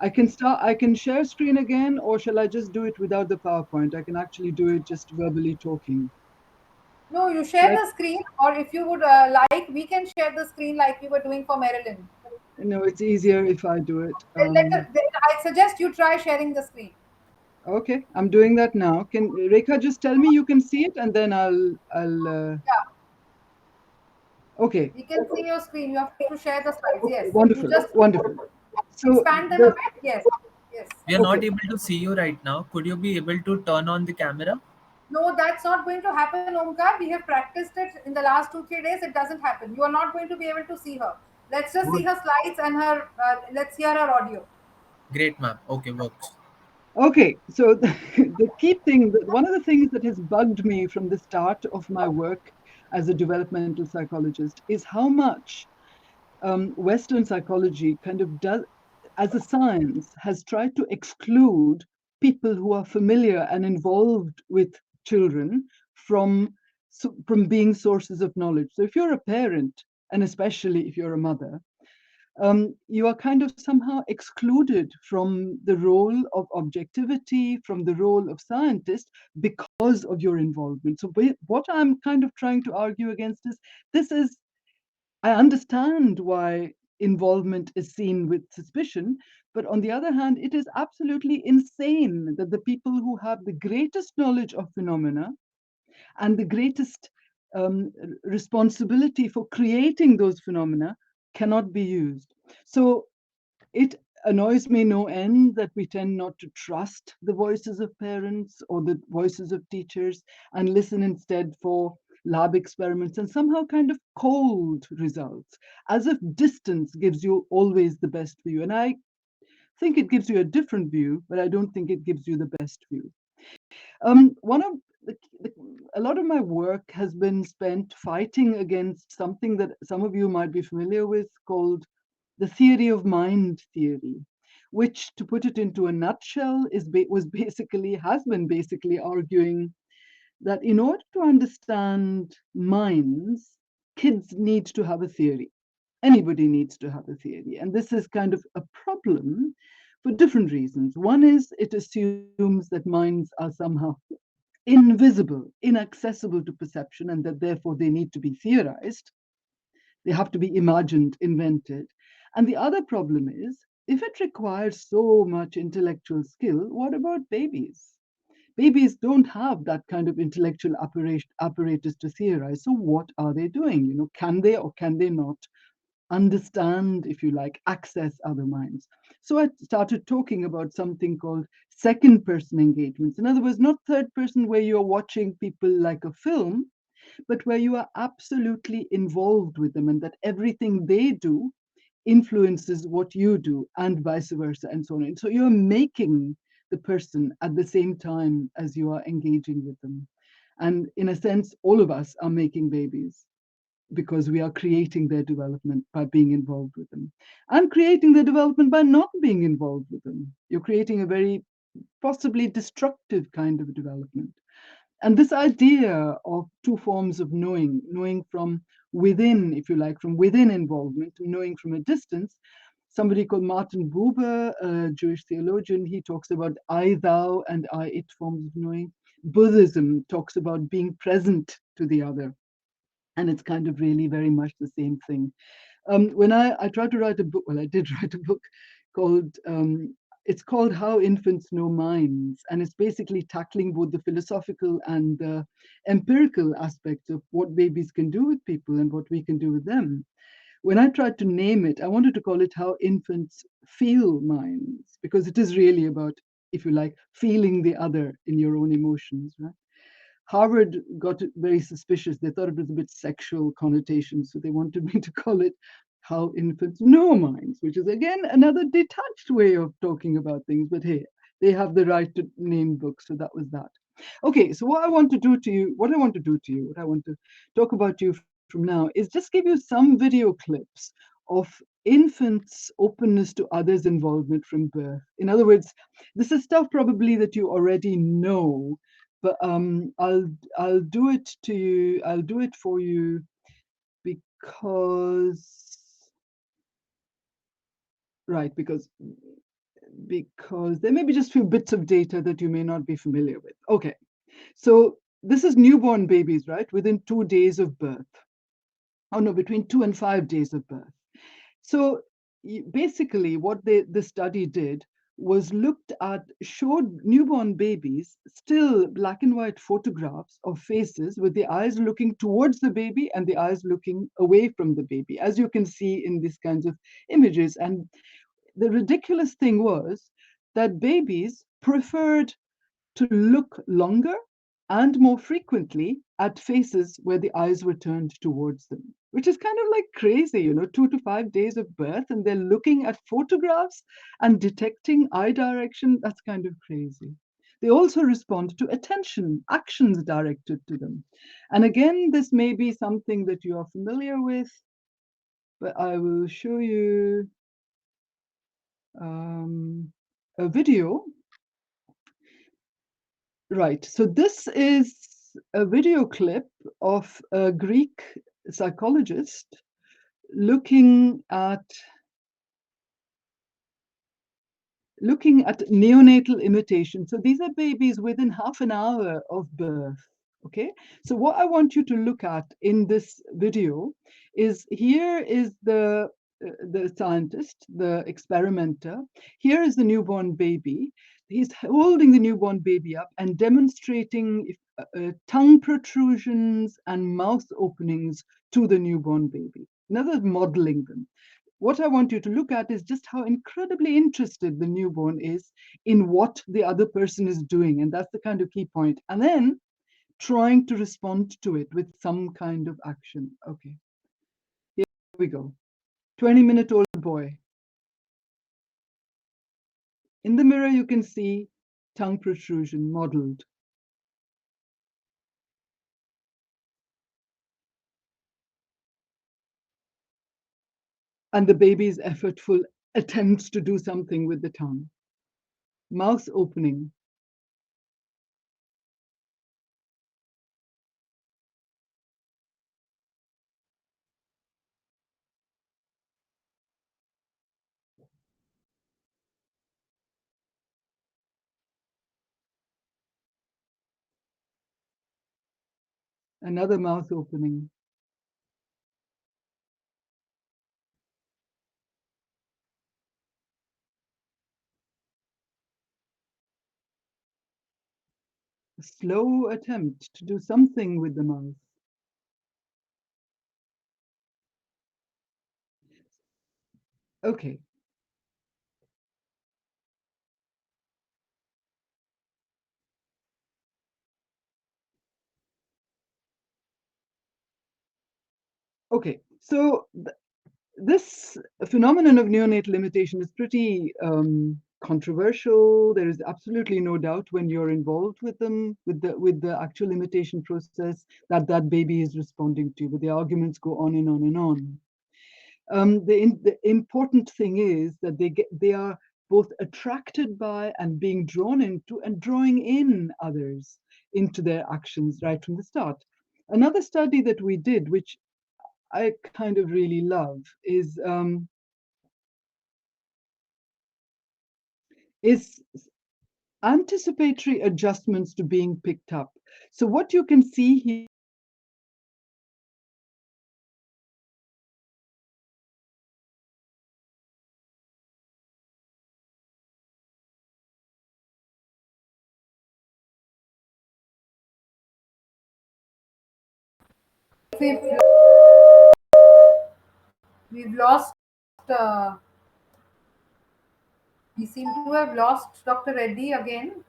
S6: I can start. I can share screen again, or shall I just do it without the PowerPoint? I can actually do it just verbally talking.
S2: No, you
S6: Shall
S2: share
S6: I?
S2: the screen, or if you would like, we can share the screen like we were doing for Marilyn.
S6: No, it's easier if I do it.
S2: Then I suggest you try sharing the screen.
S6: Okay, I'm doing that now. Can Rekha just tell me you can see it, and then I'll.
S2: Yeah,
S6: Okay,
S2: we can see your screen. You have to share the slides. Yes,
S6: okay,
S2: you
S6: wonderful,
S2: just
S6: wonderful. So
S2: expand them a
S6: the
S2: bit. Yes, yes.
S7: We are not
S6: okay,
S7: able to see you right now. Could you be able to turn on the camera?
S2: No, that's not going to happen, Omkar. We have practiced it in the last 2 3 days. It doesn't happen. You are not going to be able to see her. Let's just see
S7: Good.
S2: her slides and her. Let's hear her audio.
S7: Great, ma'am. Okay, works.
S6: okay. So the key thing, one of the things that has bugged me from the start of my work as a developmental psychologist is how much Western psychology kind of does, as a science, has tried to exclude people who are familiar and involved with children from from being sources of knowledge. So if you're a parent, and especially if you're a mother, you are kind of somehow excluded from the role of objectivity, from the role of scientist because of your involvement. So what I'm kind of trying to argue against is this is I understand why involvement is seen with suspicion, but on the other hand, it is absolutely insane that the people who have the greatest knowledge of phenomena and the greatest responsibility for creating those phenomena cannot be used. So it annoys me no end that we tend not to trust the voices of parents or the voices of teachers and listen instead for lab experiments and somehow kind of cold results, as if distance gives you always the best view. And I think it gives you a different view, but I don't think it gives you the best view. One of the, a lot of my work has been spent fighting against something that some of you might be familiar with called the theory of mind theory, which, to put it into a nutshell, was basically has been basically arguing that in order to understand minds, kids need to have a theory. Anybody needs to have a theory, and this is kind of a problem for different reasons. One is it assumes that minds are somehow invisible, inaccessible to perception, and that therefore they need to be theorized. They have to be imagined, invented. And the other problem is if it requires so much intellectual skill, what about babies? Babies don't have that kind of intellectual apparatus to theorize. So what are they doing? Can they or can they not understand, if you like, access other minds? So I started talking about something called second person engagements. In other words, not third person where you're watching people like a film, but where you are absolutely involved with them and that everything they do influences what you do and vice versa and so on. And so you're making the person at the same time as you are engaging with them. And in a sense, all of us are making babies because we are creating their development by being involved with them and creating their development by not being involved with them. You're creating a very possibly destructive kind of development. And this idea of two forms of knowing from within, if you like, from within involvement, knowing from a distance. Somebody called Martin Buber, a Jewish theologian, he talks about I, thou, and I, it forms of knowing. Buddhism talks about being present to the other. And it's kind of really very much the same thing. When I tried to write a book, well, I did write a book called, it's called How Infants Know Minds. And it's basically tackling both the philosophical and the empirical aspects of what babies can do with people and what we can do with them. When I tried to name it, I wanted to call it How Infants Feel Minds, because it is really about, if you like, feeling the other in your own emotions, right? Harvard got very suspicious. They thought it was a bit sexual connotation, so they wanted me to call it How Infants Know Minds, which is again another detached way of talking about things. But hey, they have the right to name books, so that was that. Okay, so what I want to talk about to you from now is just give you some video clips of infants' openness to others' involvement from birth. In other words, this is stuff probably that you already know, but I'll do it to you. I'll do it for you because because there may be just a few bits of data that you may not be familiar with. Okay, so this is newborn babies, right? Within 2 days of birth. Oh no, between 2 and 5 days of birth. So basically what the study did was showed newborn babies still black and white photographs of faces with the eyes looking towards the baby and the eyes looking away from the baby, as you can see in these kinds of images. And the ridiculous thing was that babies preferred to look longer and more frequently at faces where the eyes were turned towards them, which is kind of like crazy, 2 to 5 days of birth, and they're looking at photographs and detecting eye direction. That's kind of crazy. They also respond to attention, actions directed to them. And again, this may be something that you are familiar with, but I will show you a video. Right, so this is a video clip of a Greek psychologist looking at neonatal imitation. So these are babies within half an hour of birth. Okay, so what I want you to look at in this video is, here is the scientist, the experimenter. Here is the newborn baby. He's holding the newborn baby up and demonstrating tongue protrusions and mouth openings to the newborn baby. In other words, modeling them. What I want you to look at is just how incredibly interested the newborn is in what the other person is doing. And that's the kind of key point. And then trying to respond to it with some kind of action. Okay, here we go. 20-minute-old boy. In the mirror, you can see tongue protrusion modeled. And the baby's effortful attempts to do something with the tongue. Mouth opening. Another mouth opening. A slow attempt to do something with the mouth. Okay. Okay, so this phenomenon of neonatal imitation is pretty controversial. There is absolutely no doubt when you're involved with them, with the actual imitation process, that baby is responding to, but the arguments go on and on and on. The important thing is that they are both attracted by and being drawn into and drawing in others into their actions right from the start. Another study that we did, which I kind of really love, is anticipatory adjustments to being picked up. So what you can see here
S2: we've we've lost. We seem to have lost Dr. Reddy again.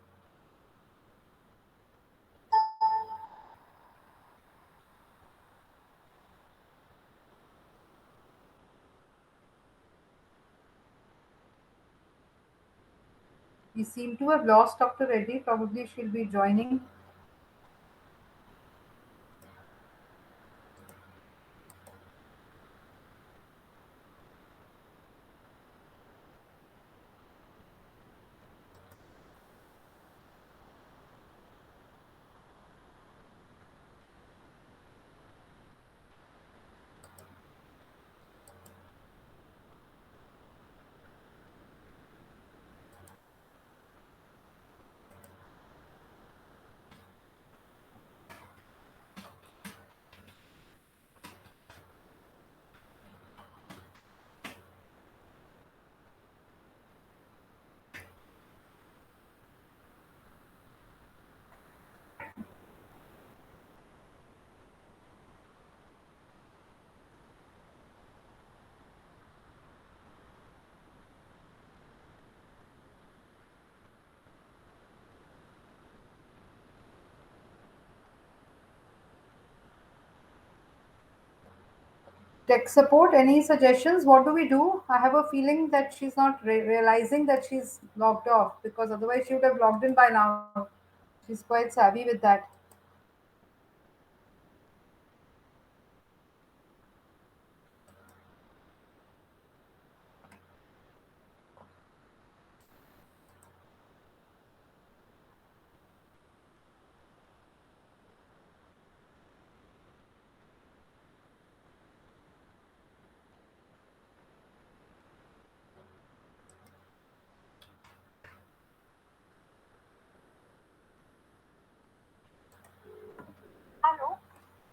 S2: We seem to have lost Dr. Reddy. Probably she'll be joining. Tech support, any suggestions? What do we do? I have a feeling that she's not realizing that she's logged off, because otherwise she would have logged in by now. She's quite savvy with that.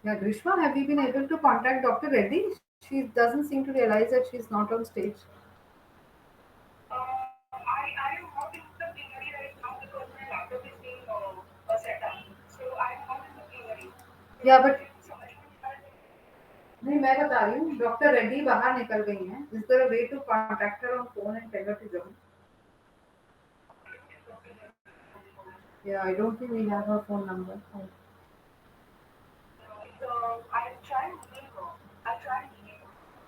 S2: Yeah, Grishma, have you been able to contact Dr. Reddy? She doesn't seem to realize that she's not on stage. Yeah, but नहीं मैं बता रही हूँ doctor Reddy बाहर निकल गई हैं. Is there a way to contact her on phone and tell her to join? Yeah, I don't think we have her phone number.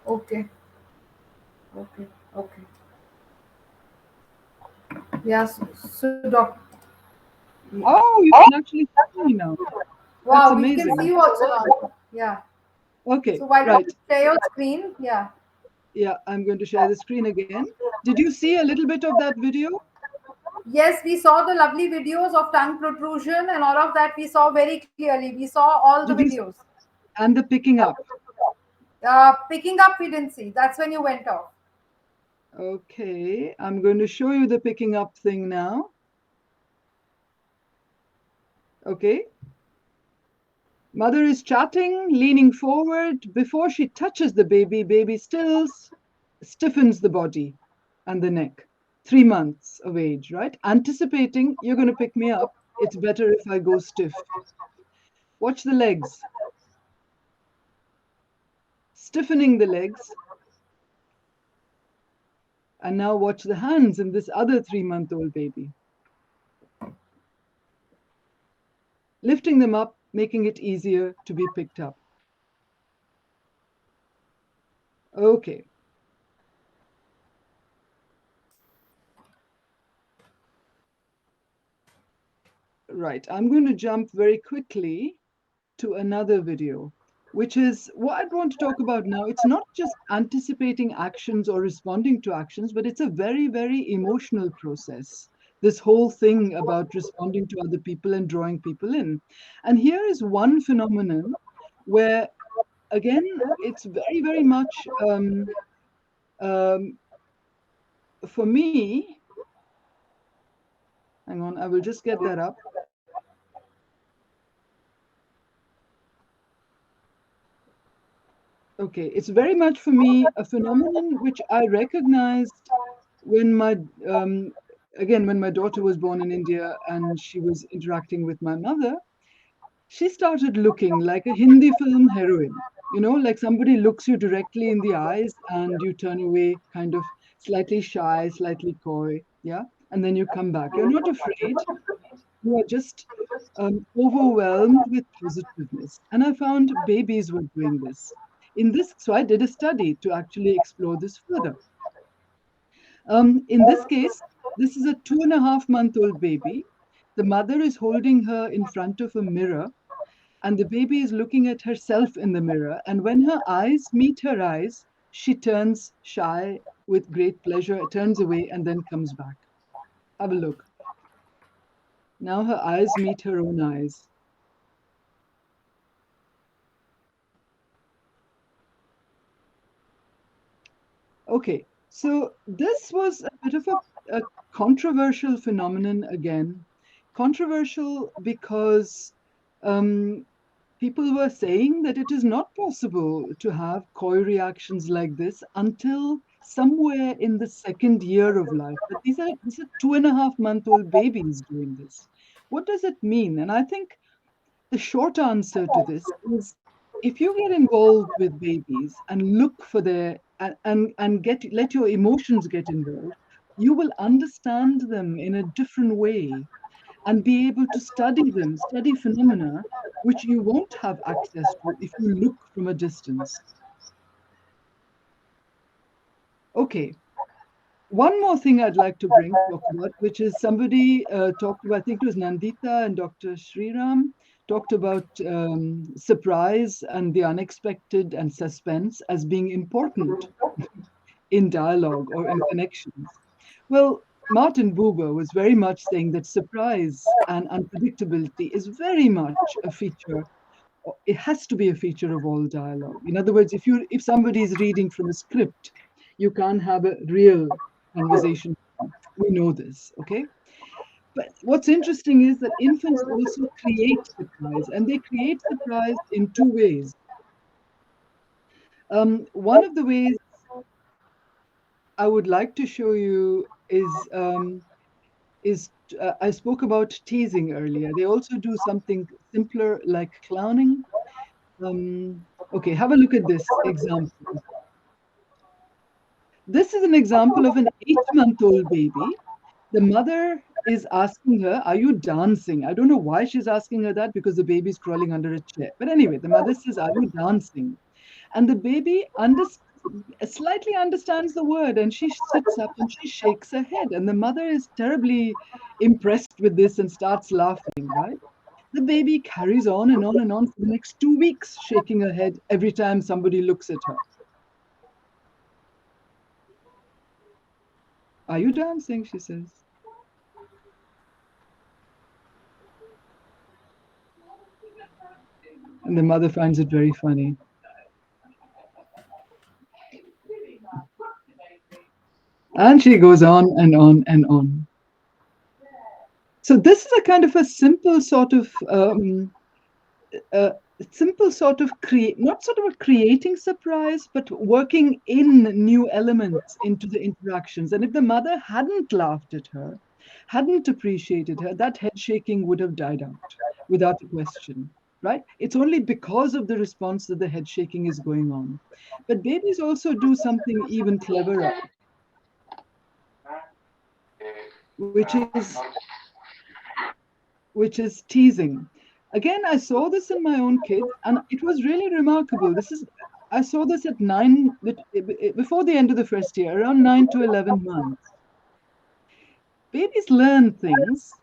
S2: Okay, okay, okay. Yes, so doc.
S6: Oh, you can actually see me now. That's
S2: Wow, we can
S6: amazing.
S2: see you also now. Yeah.
S6: Okay,
S2: So why don't
S6: right.
S2: you share your screen? Yeah.
S6: Yeah, I'm going to share the screen again. Did you see a little bit of that video?
S2: Yes, we saw the lovely videos of tongue protrusion and all of that. We saw very clearly. We saw all the
S6: Did you
S2: videos.
S6: and the picking up?
S2: Picking up, we didn't see. That's when you went off.
S6: Okay, I'm going to show you the picking up thing now. Okay. Mother is chatting, leaning forward. Before she touches the baby, baby still stiffens the body and the neck. 3 months of age, right? Anticipating you're going to pick me up. It's better if I go stiff. Watch the legs. Stiffening the legs. And now watch the hands in this other 3-month-old baby. Lifting them up, making it easier to be picked up. Okay. Right, I'm going to jump very quickly to another video, which is what I'd want to talk about now. It's not just anticipating actions or responding to actions, but it's a very, very emotional process. This whole thing about responding to other people and drawing people in. And here is one phenomenon where, again, it's very, very much for me. Hang on, I will just get that up. Okay, it's very much for me a phenomenon which I recognized when when my daughter was born in India and she was interacting with my mother. she started looking like a Hindi film heroine. You know, like somebody looks you directly in the eyes and you turn away, kind of slightly shy, slightly coy. Yeah. And then you come back. You're not afraid. You are just overwhelmed with positiveness. And I found babies were doing this. So I did a study to actually explore this further. In this case, this is a 2.5-month-old baby. The mother is holding her in front of a mirror, and the baby is looking at herself in the mirror. And when her eyes meet her eyes, she turns shy with great pleasure, turns away, and then comes back. Have a look. Now her eyes meet her own eyes. Okay, so this was a bit of a controversial phenomenon again. Controversial because um, people were saying that it is not possible to have coy reactions like this until somewhere in the second year of life. But these are 2.5-month-old babies doing this. What does it mean? And I think the short answer to this is if you get involved with babies and look for their and get let your emotions get involved, you will understand them in a different way and be able to study them, study phenomena which you won't have access to if you look from a distance. Okay, one more thing I'd like to talk about, which is somebody talked about, I think it was Nandita and Dr. Sriram, talked about surprise and the unexpected and suspense as being important in dialogue or in connections. Well, Martin Buber was very much saying that surprise and unpredictability is very much a feature. It has to be a feature of all dialogue. In other words, if somebody is reading from a script, you can't have a real conversation. We know this, okay? But what's interesting is that infants also create surprise, and they create surprise in two ways. One of the ways I would like to show you is I spoke about teasing earlier. They also do something simpler like clowning. Okay, have a look at this example. This is an example of an 8-month-old baby. The mother is asking her, "Are you dancing?" I don't know why she's asking her that because the baby's crawling under a chair. But anyway, the mother says, "Are you dancing?" And the baby slightly understands the word and she sits up and she shakes her head. And the mother is terribly impressed with this and starts laughing, right? The baby carries on and on and on for the next 2 weeks, shaking her head every time somebody looks at her. "Are you dancing?" she says. And the mother finds it very funny. And she goes on and on and on. So this is a kind of a simple sort of not sort of a creating surprise, but working in new elements into the interactions. And if the mother hadn't laughed at her, hadn't appreciated her, that head shaking would have died out without a question, right? It's only because of the response that the head shaking is going on. But babies also do something even cleverer, which is teasing. Again, I saw this in my own kids, and it was really remarkable. I saw this at before the end of the first year, around 9 to 11 months. Babies learn things,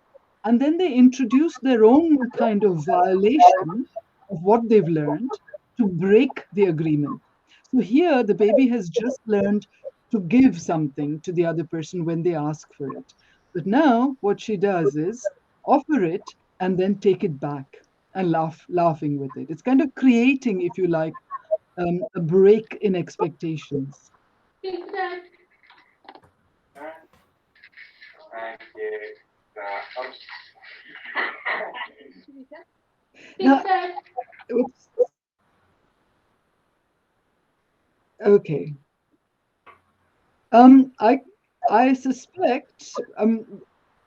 S6: and then they introduce their own kind of violation of what they've learned to break the agreement. So here, the baby has just learned to give something to the other person when they ask for it. But now, what she does is offer it and then take it back and laughing with it. It's kind of creating, if you like, a break in expectations. Now, oops, okay. I suspect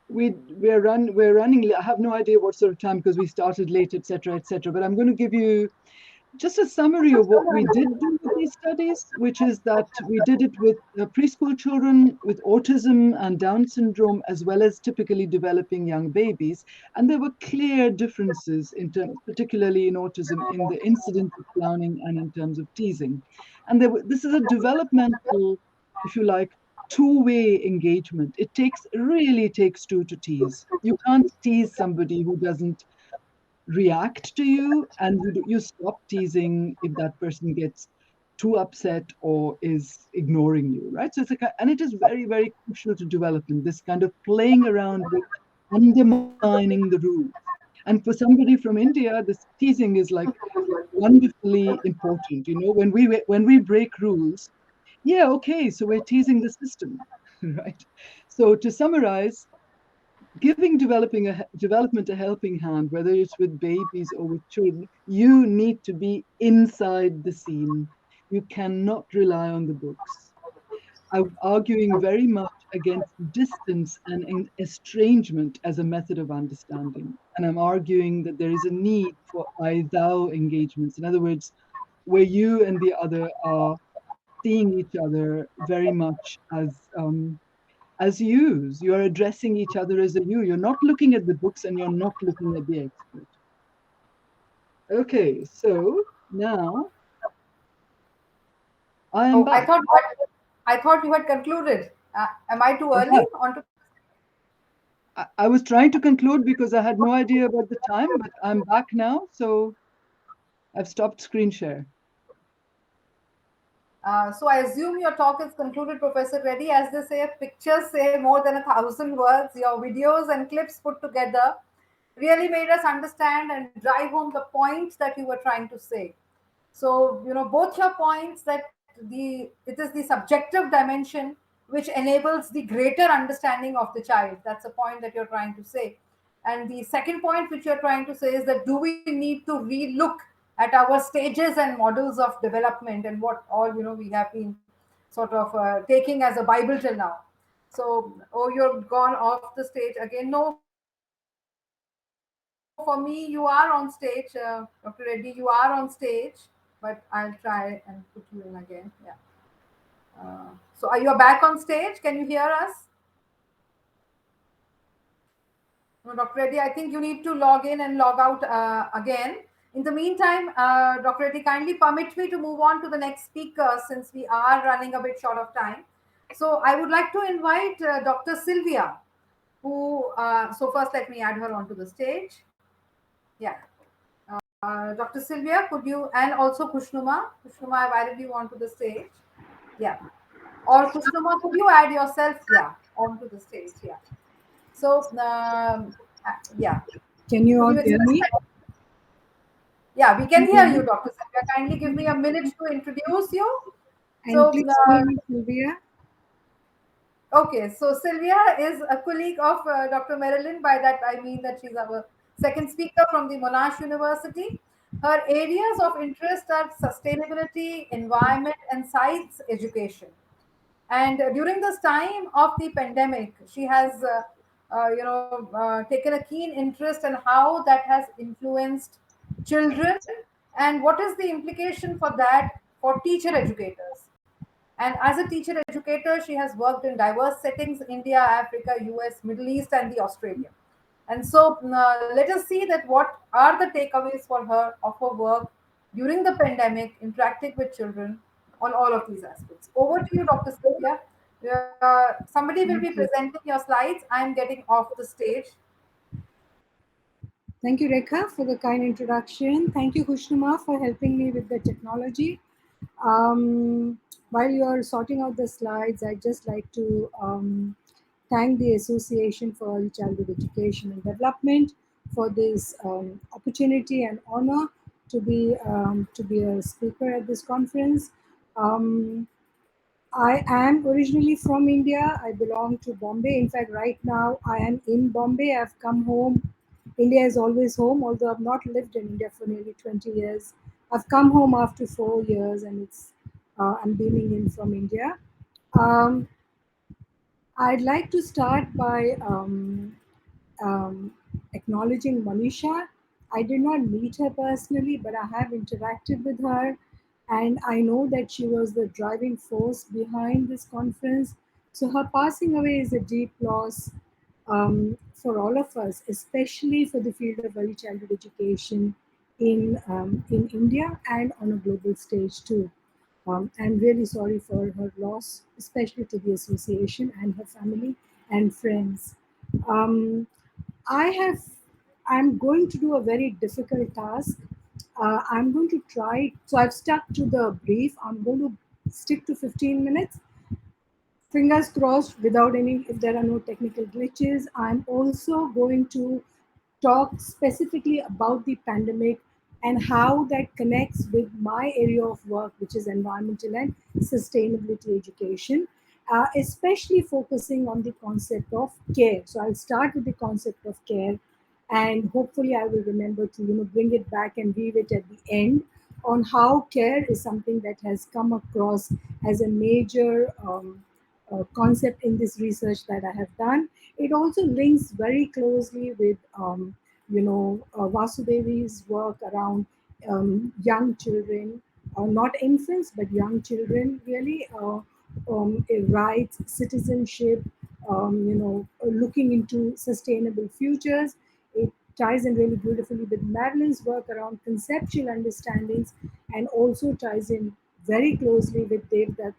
S6: we're running. I have no idea what sort of time because we started late, etc., etc. But I'm going to give you just a summary of what we did do with these studies, which is that we did it with preschool children with autism and Down syndrome, as well as typically developing young babies. And there were clear differences in terms, particularly in autism, in the incidence of clowning and in terms of teasing. And this is a developmental, if you like, two-way engagement. It really takes two to tease. You can't tease somebody who doesn't react to you, and you stop teasing if that person gets too upset or is ignoring you, right? So and it is very, very crucial to development, this kind of playing around with undermining the rules. And for somebody from India, this teasing is like wonderfully important. When we break rules, yeah, okay, so we're teasing the system, right? So to summarize, giving development a helping hand, whether it's with babies or with children, you need to be inside the scene. You cannot rely on the books. I'm arguing very much against distance and estrangement as a method of understanding. And I'm arguing that there is a need for I-thou engagements. In other words, where you and the other are seeing each other very much as yous. You are addressing each other as a you. You're not looking at the books and you're not looking at the expert. Okay, so now I am
S2: Oh,
S6: back.
S2: I thought you had concluded. Am I too
S6: I
S2: early?
S6: have. I was trying to conclude because I had no idea about the time, but I'm back now, so I've stopped screen share.
S2: So I assume your talk is concluded, Professor Reddy. As they say, pictures say more than 1,000 words. Your videos and clips put together really made us understand and drive home the points that you were trying to say. So, both your points that it is the subjective dimension which enables the greater understanding of the child. That's a point that you're trying to say. And the second point which you're trying to say is that do we need to re-look at our stages and models of development and what all we have been sort of taking as a Bible till now. So, oh, you're gone off the stage again. No, for me, you are on stage, Dr. Reddy. You are on stage, but I'll try and put you in again. Yeah. So, are you back on stage? Can you hear us? No, Dr. Reddy, I think you need to log in and log out again. In the meantime, Dr. Reddy, kindly permit me to move on to the next speaker since we are running a bit short of time. So I would like to invite Dr. Sylvia, so first let me add her onto the stage. Yeah. Dr. Sylvia, could you, and also Kushnuma, I've added you onto the stage. Yeah. Or Kushnuma, could you add yourself? Yeah, onto the stage. Yeah. So, yeah.
S8: Can you
S2: Could
S8: all
S2: you
S8: hear me?
S2: Yeah, we can
S8: Can you
S2: hear
S8: hear
S2: you,
S8: me?
S2: Dr. Sylvia. Kindly give me a minute to introduce you.
S8: And
S2: So,
S8: please call me Sylvia.
S2: okay, so Sylvia is a colleague of Dr. Marilyn. By that, I mean that she's our second speaker from the Monash University. Her areas of interest are sustainability, environment, and science education. And during this time of the pandemic, she has, taken a keen interest in how that has influenced children and what is the implication for that for teacher educators. And as a teacher educator, she has worked in diverse settings: India, Africa, US, Middle East, and the Australia. And so let us see that what are the takeaways for her of her work during the pandemic, interacting with children on all of these aspects. Over to you, Dr. Sylvia. Somebody will be
S8: Thank you.
S2: presenting your slides. I'm getting off the stage.
S8: Thank you, Rekha, for the kind introduction. Thank you, Kushnuma, for helping me with the technology. While you're sorting out the slides, I'd just like to thank the Association for Early Childhood Education and Development for this opportunity and honor to be a speaker at this conference. Um, I am originally from India. I belong to Bombay. In fact, right now I am in Bombay. I've come home. India is always home, although I've not lived in India for nearly 20 years. I've come home after 4 years, and I'm beaming in from India. Um, I'd like to start by um, acknowledging Manisha. I did not meet her personally, but I have interacted with her, and I know that she was the driving force behind this conference. So her passing away is a deep loss for all of us, especially for the field of early childhood education in India and on a global stage too. I'm really sorry for her loss, especially to the association and her family and friends. Um, I have. I'm going to do a very difficult task. I'm going to try. So I've stuck to the brief. I'm going to stick to 15 minutes. Fingers crossed, without any, if there are no technical glitches. I'm also going to talk specifically about the pandemic and how that connects with my area of work, which is environmental and sustainability education, especially focusing on the concept of care. So I'll start with the concept of care, and hopefully I will remember to bring it back and weave it at the end on how care is something that has come across as a major concept in this research that I have done. It also links very closely with, Vasudevi's work around young children, not infants, but young children, really, rights, citizenship, looking into sustainable futures. It ties in really beautifully with Marilyn's work around conceptual understandings, and also ties in very closely with Devdutta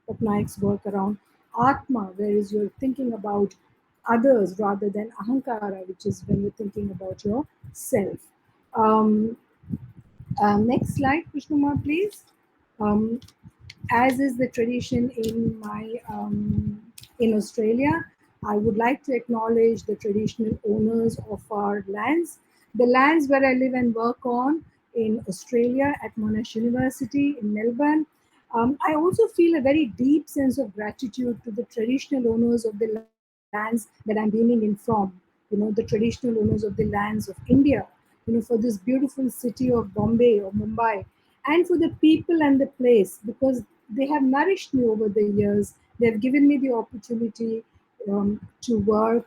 S8: Patnayak's work around Atma, whereas you're thinking about others rather than Ahankara, which is when you're thinking about yourself. Um, Next slide, Krishnuma, please. Um, as is the tradition in my in Australia, I would like to acknowledge the traditional owners of our lands, the lands where I live and work on in Australia at Monash University in Melbourne. I also feel a very deep sense of gratitude to the traditional owners of the lands that I'm beaming in from. The traditional owners of the lands of India. For this beautiful city of Bombay or Mumbai, and for the people and the place, because they have nourished me over the years. They have given me the opportunity to work,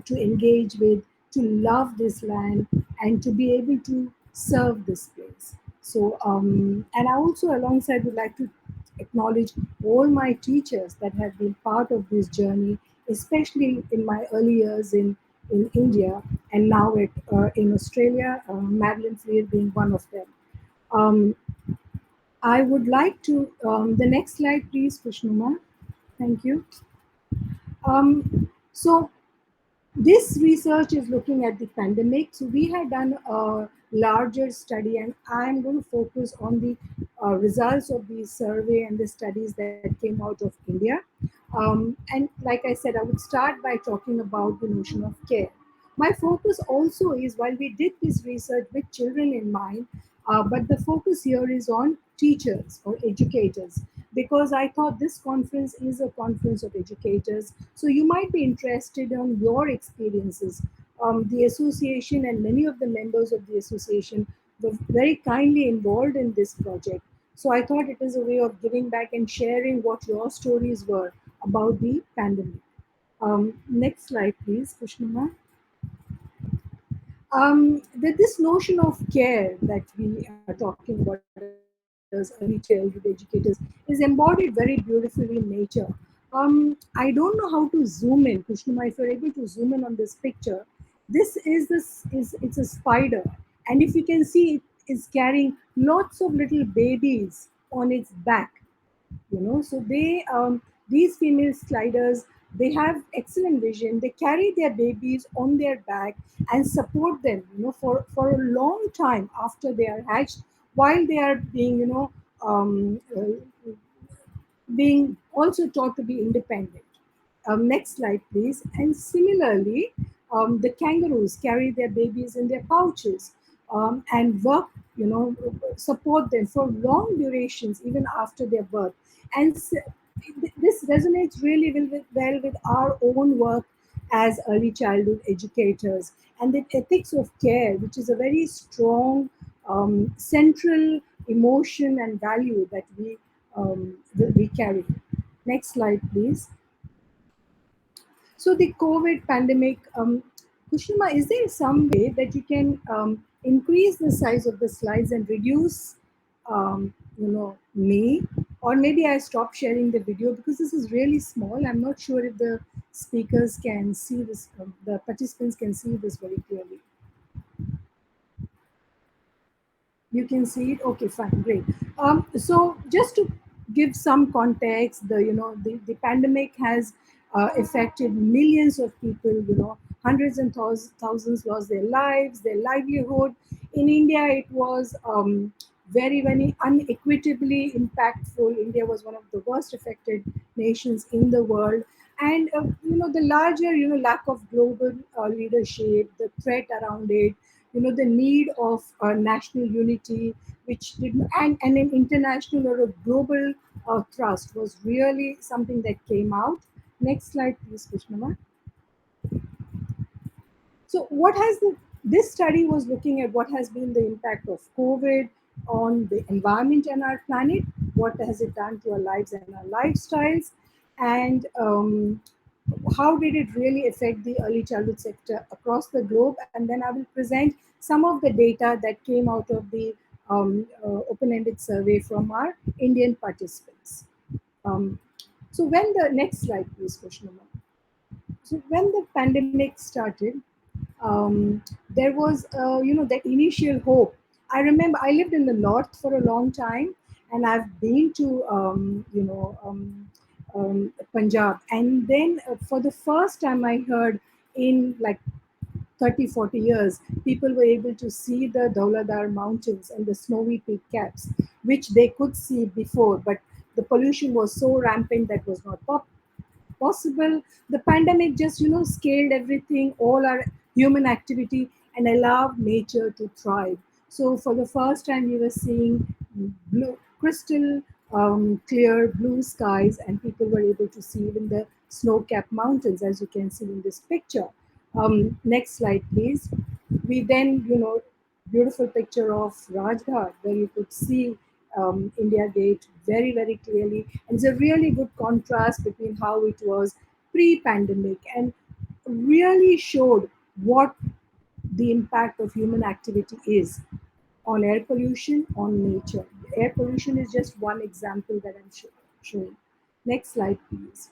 S8: to engage with, to love this land, and to be able to serve this place. So, and I also, alongside, would like to acknowledge all my teachers that have been part of this journey, especially in my early years in India, and now in Australia, Madeline Freer being one of them. Um, I would like to, the next slide, please, Krishnuma. Thank you. So this research is looking at the pandemic. So we had done a larger study, and I'm going to focus on the results of the survey and the studies that came out of India. And like I said, I would start by talking about the notion of care. My focus also is, while we did this research with children in mind, but the focus here is on teachers or educators, because I thought this conference is a conference of educators. So you might be interested in your experiences. The association and many of the members of the association were very kindly involved in this project. So I thought it is a way of giving back and sharing what your stories were about the pandemic. Next slide, please, Krishnama. This notion of care that we are talking about as early childhood educators is embodied very beautifully in nature. I don't know how to zoom in, Krishnama. If you're able to zoom in on this picture, it's a spider, and if you can see, it is carrying lots of little babies on its back. So these female sliders, they have excellent vision. They carry their babies on their back and support them for a long time after they are hatched, while they are being being also taught to be independent. Next slide, please. And similarly, the kangaroos carry their babies in their pouches and work, support them for long durations, even after their birth. And this resonates really well with our own work as early childhood educators, and the ethics of care, which is a very strong central emotion and value that we carry. Next slide, please. So the COVID pandemic, Kushnuma, is there some way that you can increase the size of the slides and reduce, me? Or maybe I stop sharing the video because this is really small. I'm not sure if the speakers can see this, the participants can see this very clearly. You can see it. Okay, fine, great. So just to give some context, the pandemic has affected millions of people. Hundreds and thousands lost their lives, their livelihood. In India, it was very, very unequitably impactful. India was one of the worst affected nations in the world. And the larger lack of global leadership, the threat around it, the need of national unity, which did and an international or a global thrust was really something that came out. Next slide, please, Krishnama. So, this study was looking at what has been the impact of COVID on the environment and our planet, what has it done to our lives and our lifestyles, and how did it really affect the early childhood sector across the globe. And then I will present some of the data that came out of the open-ended survey from our Indian participants. Um, so when the next slide, please, Krishnama. So when the pandemic started, there was that initial hope. I remember I lived in the north for a long time, and I've been to Punjab, and then for the first time I heard in like 30, 40 years, people were able to see the Dauladar mountains and the snowy peak caps, which they could see before, but the pollution was so rampant that was not possible. The pandemic just scaled everything, all our human activity, and allowed nature to thrive. So for the first time we were seeing blue, crystal clear blue skies, and people were able to see even the snow-capped mountains, as you can see in this picture. Next slide, please. We then, beautiful picture of Rajghat, where you could see India Gate very, very clearly. And it's a really good contrast between how it was pre-pandemic, and really showed what the impact of human activity is on air pollution, on nature. Air pollution is just one example that I'm showing. Next slide, please.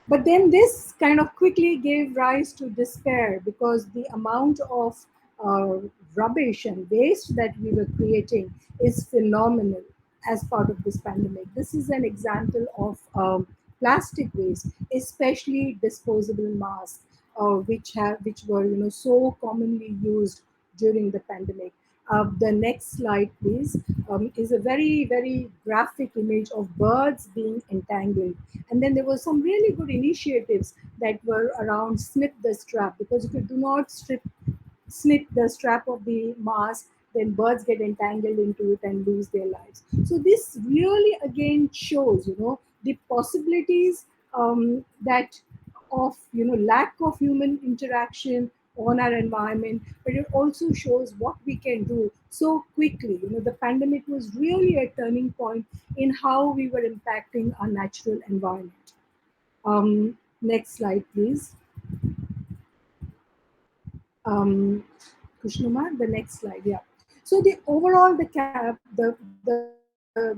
S8: But then this kind of quickly gave rise to despair, because the amount of uh, rubbish and waste that we were creating is phenomenal as part of this pandemic. This is an example of plastic waste, especially disposable masks, which were so commonly used during the pandemic. The next slide, please, is a very, very graphic image of birds being entangled. And then there were some really good initiatives that were around snip the strap, because if you do not snip the strap of the mask, then birds get entangled into it and lose their lives. So this really again shows, the possibilities that of lack of human interaction on our environment, but it also shows what we can do so quickly. The pandemic was really a turning point in how we were impacting our natural environment. Next slide, please. Kushnuma, the next slide, yeah. So the overall, the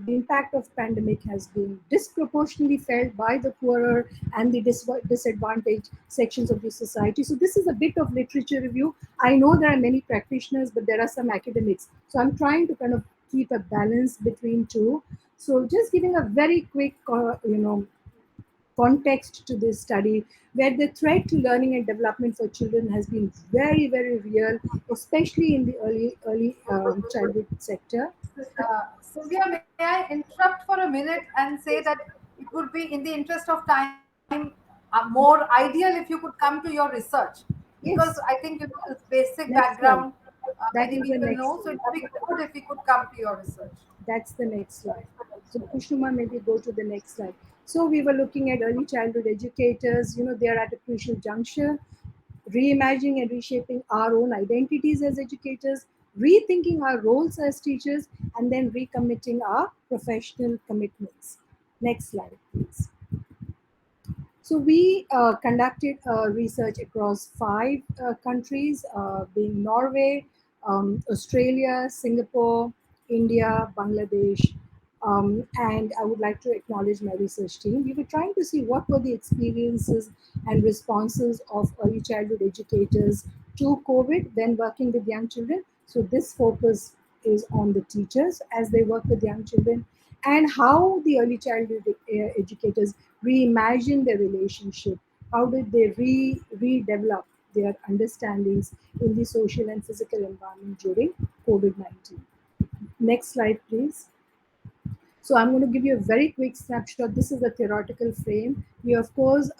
S8: impact of pandemic has been disproportionately felt by the poorer and the disadvantaged sections of the society. So this is a bit of literature review. I know there are many practitioners, but there are some academics. So I'm trying to kind of keep a balance between two. So just giving a very quick, context to this study, where the threat to learning and development for children has been very, very real, especially in the early childhood sector.
S2: Sylvia, may I interrupt for a minute and say that it would be in the interest of time more ideal if you could come to your research, because I
S8: Yes,
S2: think this basic
S8: next slide.
S2: background
S8: That
S2: many
S8: is the
S2: people
S8: next
S2: know, so it
S8: slide.
S2: would be good if you could come to your research.
S8: That's the next slide. So Kushuma, maybe go to the next slide. So we were looking at early childhood educators. They are at a crucial juncture, reimagining and reshaping our own identities as educators, rethinking our roles as teachers, and then recommitting our professional commitments. Next slide, please. So we conducted research across 5 countries, being Norway, Australia, Singapore, India, Bangladesh, and I would like to acknowledge my research team. We were trying to see what were the experiences and responses of early childhood educators to COVID when working with young children. So this focus is on the teachers as they work with young children, and how the early childhood educators reimagine their relationship. How did they redevelop their understandings in the social and physical environment during COVID-19? Next slide, please. So I'm going to give you a very quick snapshot. This is the theoretical frame. We, of course,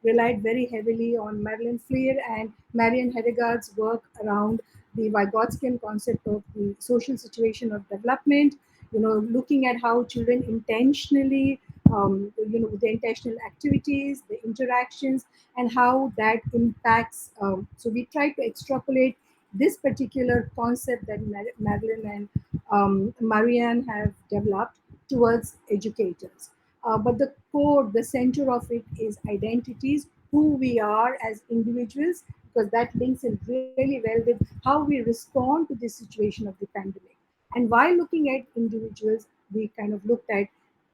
S8: relied very heavily on Marilyn Fleer and Marian Hedegaard's work around the Vygotskian concept of the social situation of development, looking at how children intentionally, the intentional activities, the interactions, and how that impacts. So we try to extrapolate this particular concept that Madeline and Marianne have developed towards educators. But the core, the center of it is identities, who we are as individuals, because that links in really well with how we respond to this situation of the pandemic. And while looking at individuals, we kind of looked at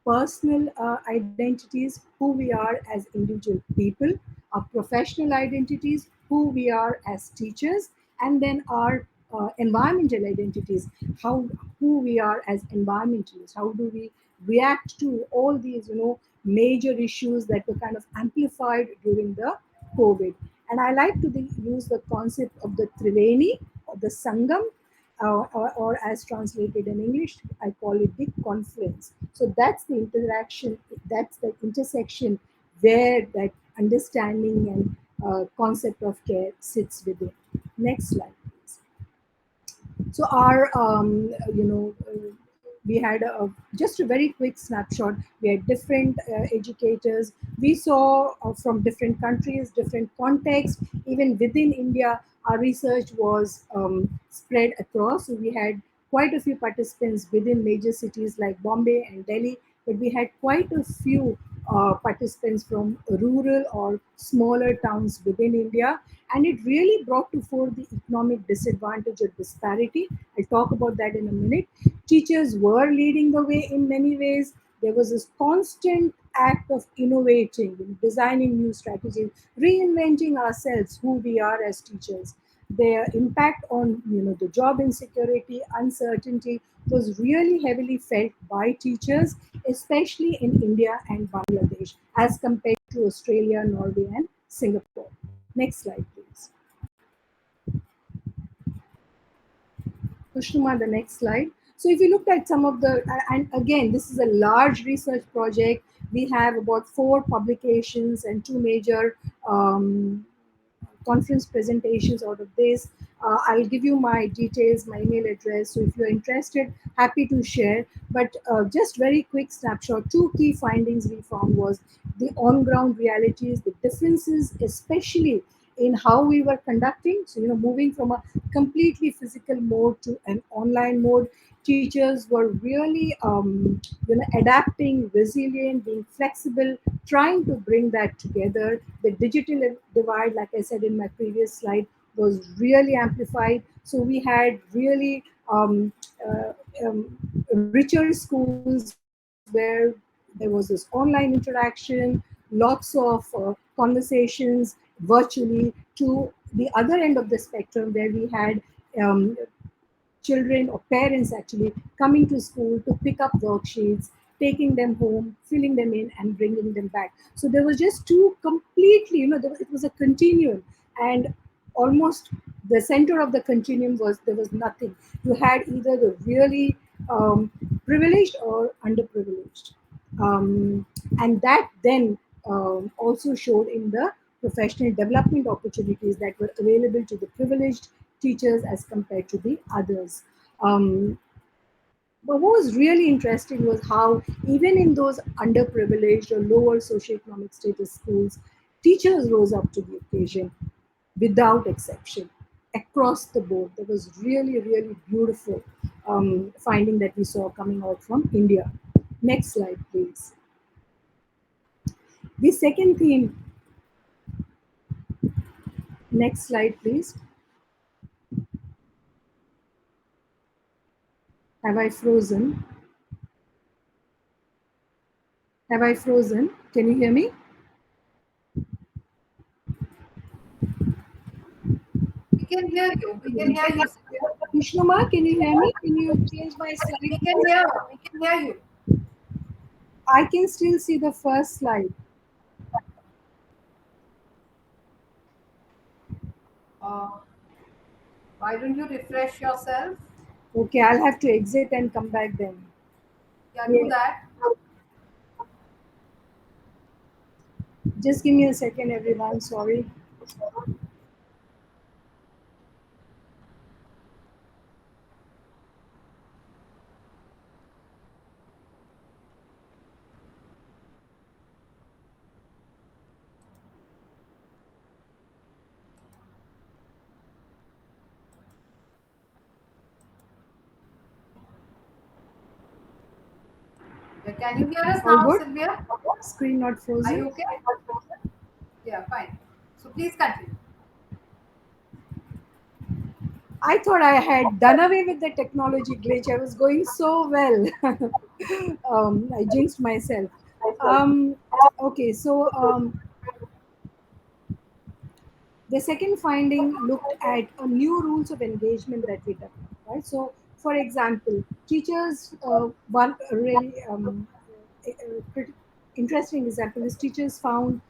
S8: personal identities, who we are as individual people, our professional identities, who we are as teachers, and then our environmental identities, how who we are as environmentalists, how do we react to all these major issues that were kind of amplified during the COVID. And I like to use the concept of the Triveni or the Sangam, or as translated in English, I call it the confluence. So that's the interaction, that's the intersection where that understanding and concept of care sits within. Next slide, please. So our, we had just a very quick snapshot. We had different educators. We saw from different countries, different contexts. Even within India, our research was spread across. So we had quite a few participants within major cities like Bombay and Delhi, but we had quite a few participants from rural or smaller towns within India. And it really brought to fore the economic disadvantage or disparity. I'll talk about that in a minute. Teachers were leading the way in many ways. There was this constant act of innovating, designing new strategies, reinventing ourselves, who we are as teachers. Their impact on the job insecurity, uncertainty was really heavily felt by teachers, especially in India and Bangladesh, as compared to Australia, Norway, and Singapore. Next slide, please. Kushnuma, the next slide. So if you look at some of the, and again, this is a large research project. We have about 4 publications and 2 major conference presentations out of this. I'll give you my details, my email address. So if you're interested, happy to share. But just very quick snapshot. 2 key findings we found was the on-ground realities, the differences, especially in how we were conducting. So, moving from a completely physical mode to an online mode. Teachers were really, adapting, resilient, being flexible, trying to bring that together. The digital divide, like I said in my previous slide, was really amplified. So we had really richer schools where there was this online interaction, lots of conversations virtually, to the other end of the spectrum where we had um, children or parents actually coming to school to pick up worksheets, taking them home, filling them in, and bringing them back. So there was just 2 completely, it was a continuum, and almost the center of the continuum was there was nothing. You had either the really privileged or underprivileged, and that then also showed in the professional development opportunities that were available to the privileged teachers as compared to the others. But what was really interesting was how, even in those underprivileged or lower socioeconomic status schools, teachers rose up to the occasion without exception across the board. That was really, really beautiful finding that we saw coming out from India. Next slide, please. The second theme, next slide, please. Have I frozen? Have I frozen? Can you hear me?
S2: We can hear you. We can hear you, Sylvia.
S8: Vishnuma, can you hear me? Can you change my
S2: We
S8: slide?
S2: can hear. We can hear you.
S8: I can still see the first slide.
S2: Uh, why don't you refresh yourself?
S8: Okay, I'll have to exit and come back then.
S2: Yeah, do
S8: Yeah.
S2: that.
S8: Just give me a second, everyone. Sorry.
S2: Yeah, can you hear us
S8: All
S2: now,
S8: good?
S2: Sylvia?
S8: Screen not
S2: Are
S8: frozen?
S2: you okay? Yeah, fine. So please continue.
S8: I thought I had done away with the technology glitch. I was going so well. I jinxed myself. Um, okay, so the second finding looked at a new rules of engagement that we developed, right? So, for example, teachers, one really interesting example is teachers found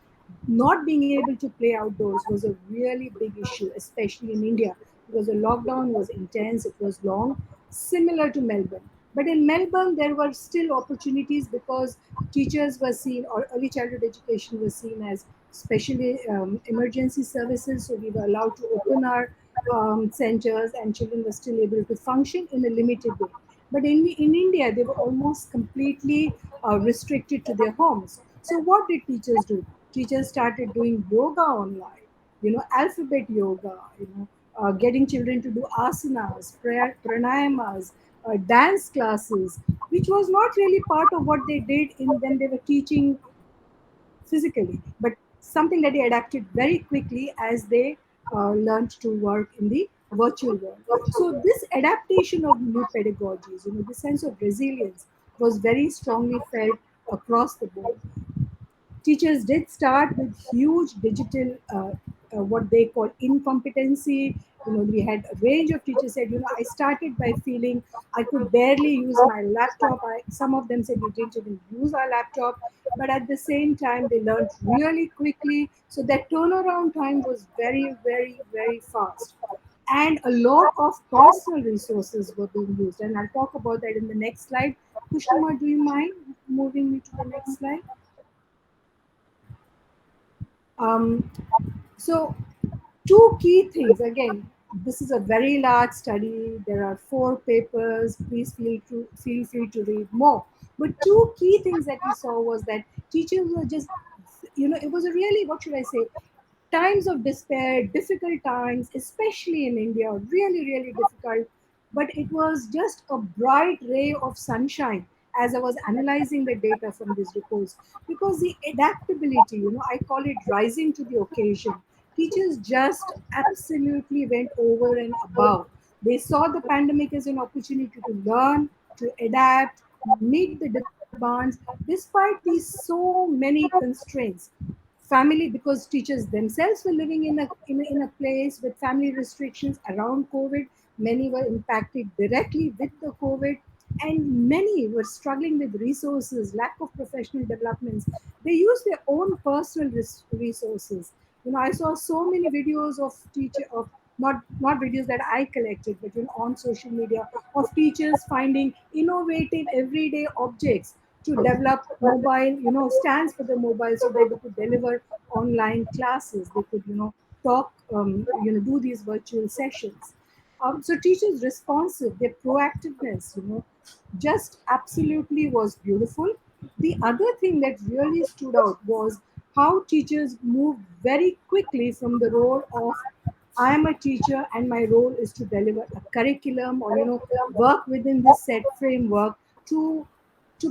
S8: not being able to play outdoors was a really big issue, especially in India, because the lockdown was intense, it was long, similar to Melbourne. But in Melbourne, there were still opportunities because teachers were seen, or early childhood education was seen as especially emergency services. So we were allowed to open our centers, and children were still able to function in a limited way. But in India, they were almost completely restricted to their homes. So what did teachers do? Teachers started doing yoga online, alphabet yoga, getting children to do asanas, pranayamas, dance classes, which was not really part of what they did in when they were teaching physically, but something that they adapted very quickly as they learned to work in the virtual world. So this adaptation of new pedagogies, the sense of resilience was very strongly felt across the board. Teachers did start with huge digital what they call incompetency. We had a range of teachers said, I started by feeling I could barely use my laptop. Some of them said we didn't even use our laptop, but at the same time they learned really quickly, so that turnaround time was very, very, very fast. And a lot of personal resources were being used, and I'll talk about that in the next slide. Kushnuma, do you mind moving me to the next slide? Um, so, two key things. Again, this is a very large study. There are 4 papers. Please feel free to read more. But two key things that we saw was that teachers were just, it was a really, what should I say, times of despair, difficult times, especially in India, really, really difficult. But it was just a bright ray of sunshine as I was analyzing the data from these reports, because the adaptability, I call it rising to the occasion. Teachers just absolutely went over and above. They saw the pandemic as an opportunity to learn, to adapt, meet the demands, despite these so many constraints. Family, because teachers themselves were living in a place with family restrictions around COVID. Many were impacted directly with the COVID, and many were struggling with resources, lack of professional developments. They used their own personal resources. I saw so many videos of teacher of not videos that I collected, but on social media, of teachers finding innovative everyday objects to develop mobile, stands for the mobile, so that they could deliver online classes. They could, talk, do these virtual sessions. So teachers responsive, their proactiveness, just absolutely was beautiful. The other thing that really stood out was how teachers moved very quickly from the role of I am a teacher and my role is to deliver a curriculum, or work within this set framework, to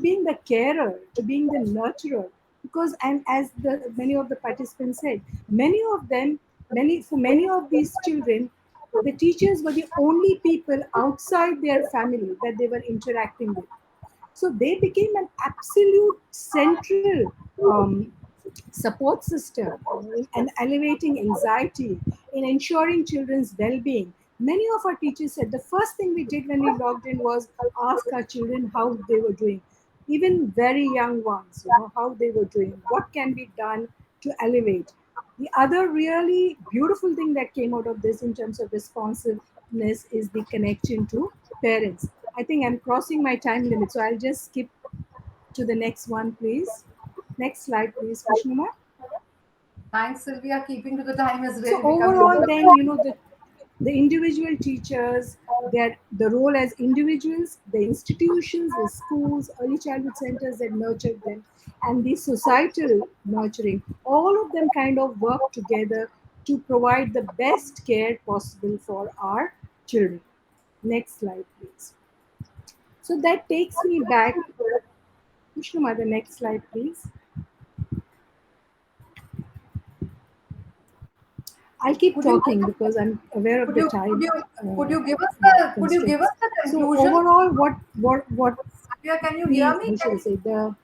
S8: being the carer, to being the nurturer. because, and as the many of the participants said, many of them, many for many of these children, the teachers were the only people outside their family that they were interacting with. So they became an absolute central support system, in alleviating anxiety, in ensuring children's well-being. Many of our teachers said the first thing we did when we logged in was ask our children how they were doing, even very young ones, how they were doing, what can be done to elevate. The other really beautiful thing that came out of this in terms of responsiveness is the connection to parents. I think I'm crossing my time limit, so I'll just skip to the next one, please. Next slide, please, Krishnama.
S2: Thanks, Sylvia. Keeping to the time is
S8: So
S2: really becoming
S8: overall,
S2: difficult.
S8: then, the individual teachers, their the role as individuals, the institutions, the schools, early childhood centers that nurtured them, and the societal nurturing, all of them kind of work together to provide the best care possible for our children. Next slide, please. So that takes me back. Krishnama, the next slide, please. I'll keep
S2: Could you
S8: talking because I'm aware of
S2: could
S8: the
S2: you could
S8: time
S2: you could you give us the
S8: constraints. So
S2: conclusion?
S8: overall, what
S2: Sylvia, can you hear
S8: the,
S2: me?
S8: how should I say, the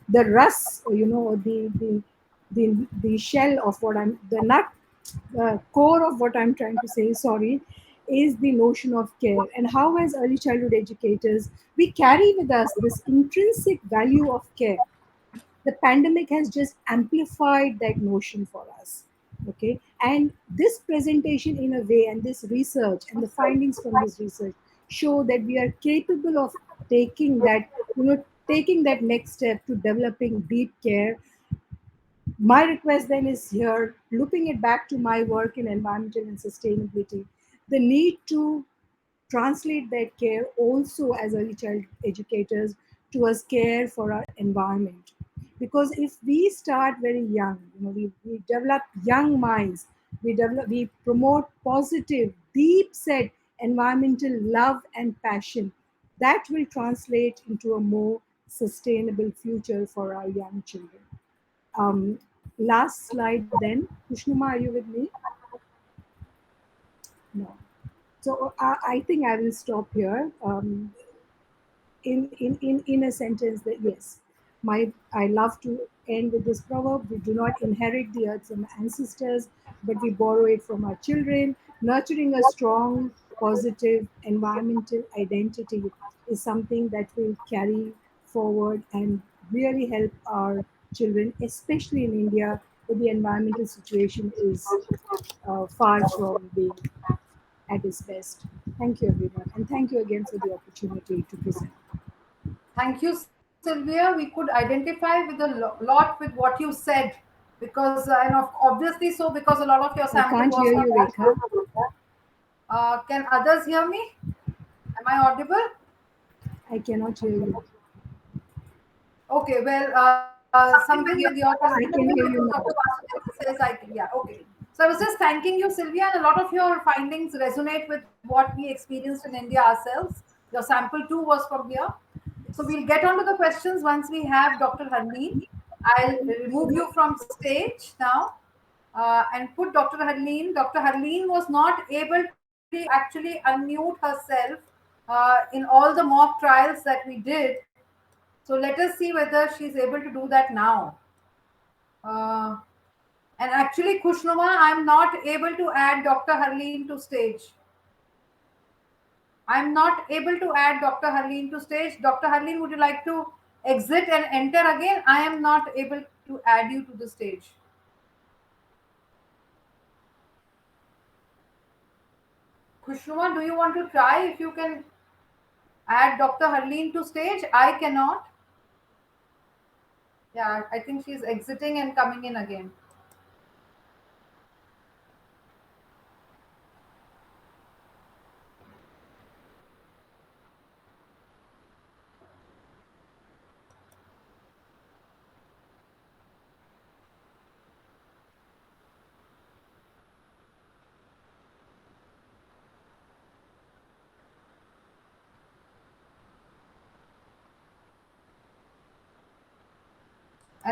S8: the rust, or the shell of what I'm, the nut, the core of what I'm trying to say, sorry, is the notion of care, and how as early childhood educators we carry with us this intrinsic value of care. The pandemic has just amplified that notion for us. Okay, and this presentation in a way, and this research and the findings from this research show that we are capable of taking that, taking that next step to developing deep care. My request then is here, looping it back to my work in environmental and sustainability, the need to translate that care also as early child educators towards care for our environment. Because if we start very young, we develop young minds, we promote positive, deep set environmental love and passion, that will translate into a more sustainable future for our young children. Um, Last slide then. Kushnuma, are you with me? No. So I think I will stop here. In a sentence, that yes, I love to end with this proverb: we do not inherit the earth from ancestors, but we borrow it from our children. Nurturing a strong, positive environmental identity is something that will carry forward and really help our children, especially in India, where the environmental situation is far from being at its best. Thank you, everyone, and thank you again for the opportunity to present.
S2: Thank you, Sylvia. We could identify with a lot with what you said because, and obviously so, because a lot of your
S8: I
S2: sample
S8: can't
S2: was
S8: hear
S2: from
S8: you,
S2: that
S8: Rekha.
S2: group. Can others hear me? Am I audible?
S8: I cannot hear you.
S2: Okay, well, something with your connection
S8: I
S2: because
S8: can hear
S2: Dr.
S8: you now.
S2: Vasudev says I can. Yeah, okay. So I was just thanking you, Sylvia, and a lot of your findings resonate with what we experienced in India ourselves. Your sample too was from here. So we'll get on to the questions once we have Dr. Harleen. I'll remove you from stage now and put Dr. Harleen. Dr. Harleen was not able to actually unmute herself in all the mock trials that we did. So let us see whether she's able to do that now. Uh, and actually, Kushnuma, I'm not able to add Dr. Harleen to stage. I'm not able to add Dr. Harleen to stage. Dr. Harleen, would you like to exit and enter again? I am not able to add you to the stage. Kushnuma, do you want to try if you can add Dr. Harleen to stage? I cannot. Yeah, I think she's exiting and coming in again.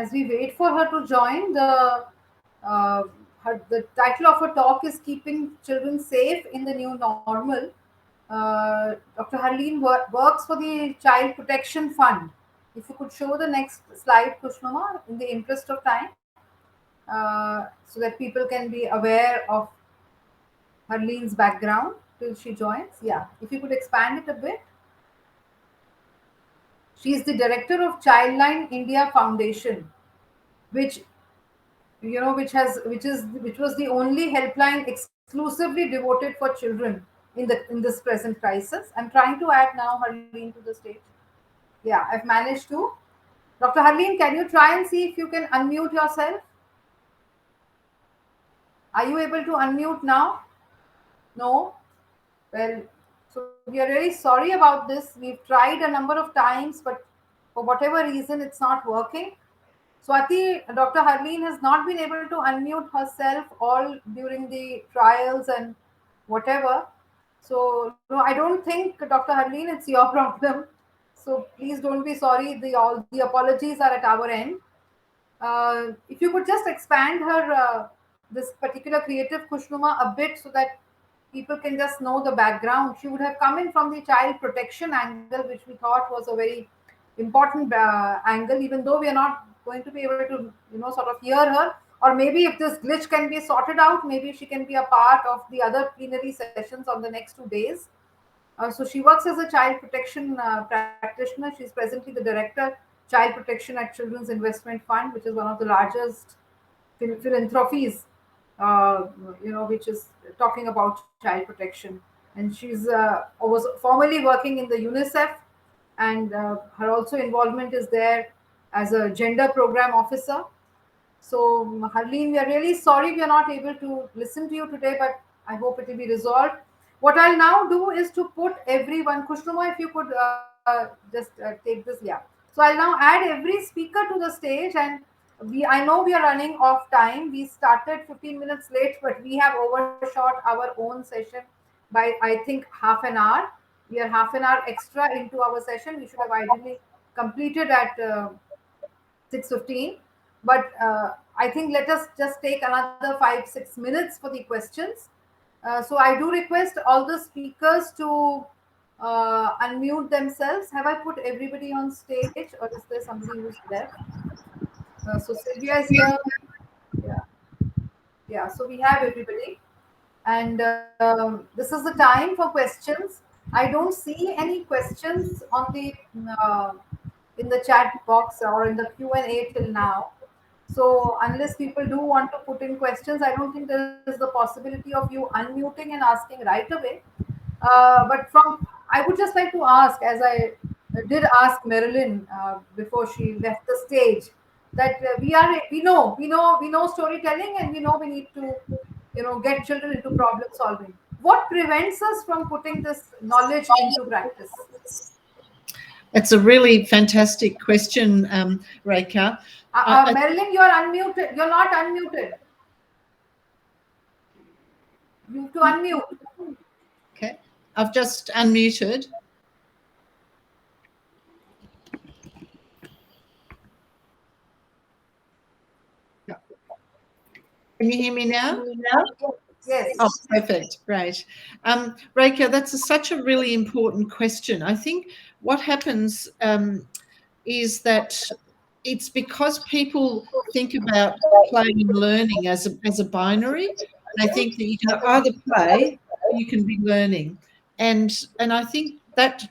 S2: as we wait for her to join, uh, the title of her talk is Keeping Children Safe in the New Normal. Dr. Harleen works for the Child Protection Fund. If you could show the next slide, Kushnuma, in the interest of time, so that people can be aware of Harleen's background till she joins. Yeah, if you could expand it a bit. She is the director of Childline India Foundation, which which was the only helpline exclusively devoted for children in this present crisis. I'm trying to add now Harleen to the stage. Yeah, I've managed to. Dr. Harleen, can you try and see if you can unmute yourself? Are you able to unmute now? No? Well, so we are really sorry about this. We've tried a number of times, but for whatever reason, it's not working. Swati, Dr. Harleen has not been able to unmute herself all during the trials and whatever. So no, I don't think, Dr. Harleen, it's your problem. So please don't be sorry. All the apologies are at our end. If you could just expand her this particular creative Kushnuma a bit so that people can just know the background. She would have come in from the child protection angle, which we thought was a very important angle, even though we are not going to be able to, sort of hear her. Or maybe if this glitch can be sorted out, maybe she can be a part of the other plenary sessions on the next 2 days. So she works as a child protection practitioner. She's presently the director, child protection at Children's Investment Fund, which is one of the largest philanthropies, which is talking about child protection. And she's was formerly working in the UNICEF, and her also involvement is there as a gender program officer. So, Harleen, we are really sorry we are not able to listen to you today, but I hope it will be resolved. What I'll now do is to put everyone, Kushnuma, if you could just take this, yeah. So I'll now add every speaker to the stage, and I know we are running off time. We started 15 minutes late, but we have overshot our own session by, I think, half an hour. We are half an hour extra into our session. We should have ideally completed at 6:15. But I think let us just take another 5-6 minutes for the questions. So I do request all the speakers to unmute themselves. Have I put everybody on stage, or is there somebody who's left? So Sylvia is here. Yeah, yeah. So we have everybody, and this is the time for questions. I don't see any questions on the in the chat box or in the Q&A till now. So unless people do want to put in questions, I don't think there is the possibility of you unmuting and asking right away. I would just like to ask, as I did ask Marilyn before she left the stage, that we know storytelling, and we know we need to, get children into problem solving. What prevents us from putting this knowledge into practice?
S3: It's a really fantastic question, Rekha.
S2: Marilyn, you're unmuted. You're not unmuted. You have to unmute.
S3: Okay, I've just unmuted. Can you hear me now?
S2: Yes.
S3: Oh, perfect. Great. Rekha, that's such a really important question. I think what happens is that it's because people think about playing and learning as a binary. They think that you can either play or you can be learning. And I think that,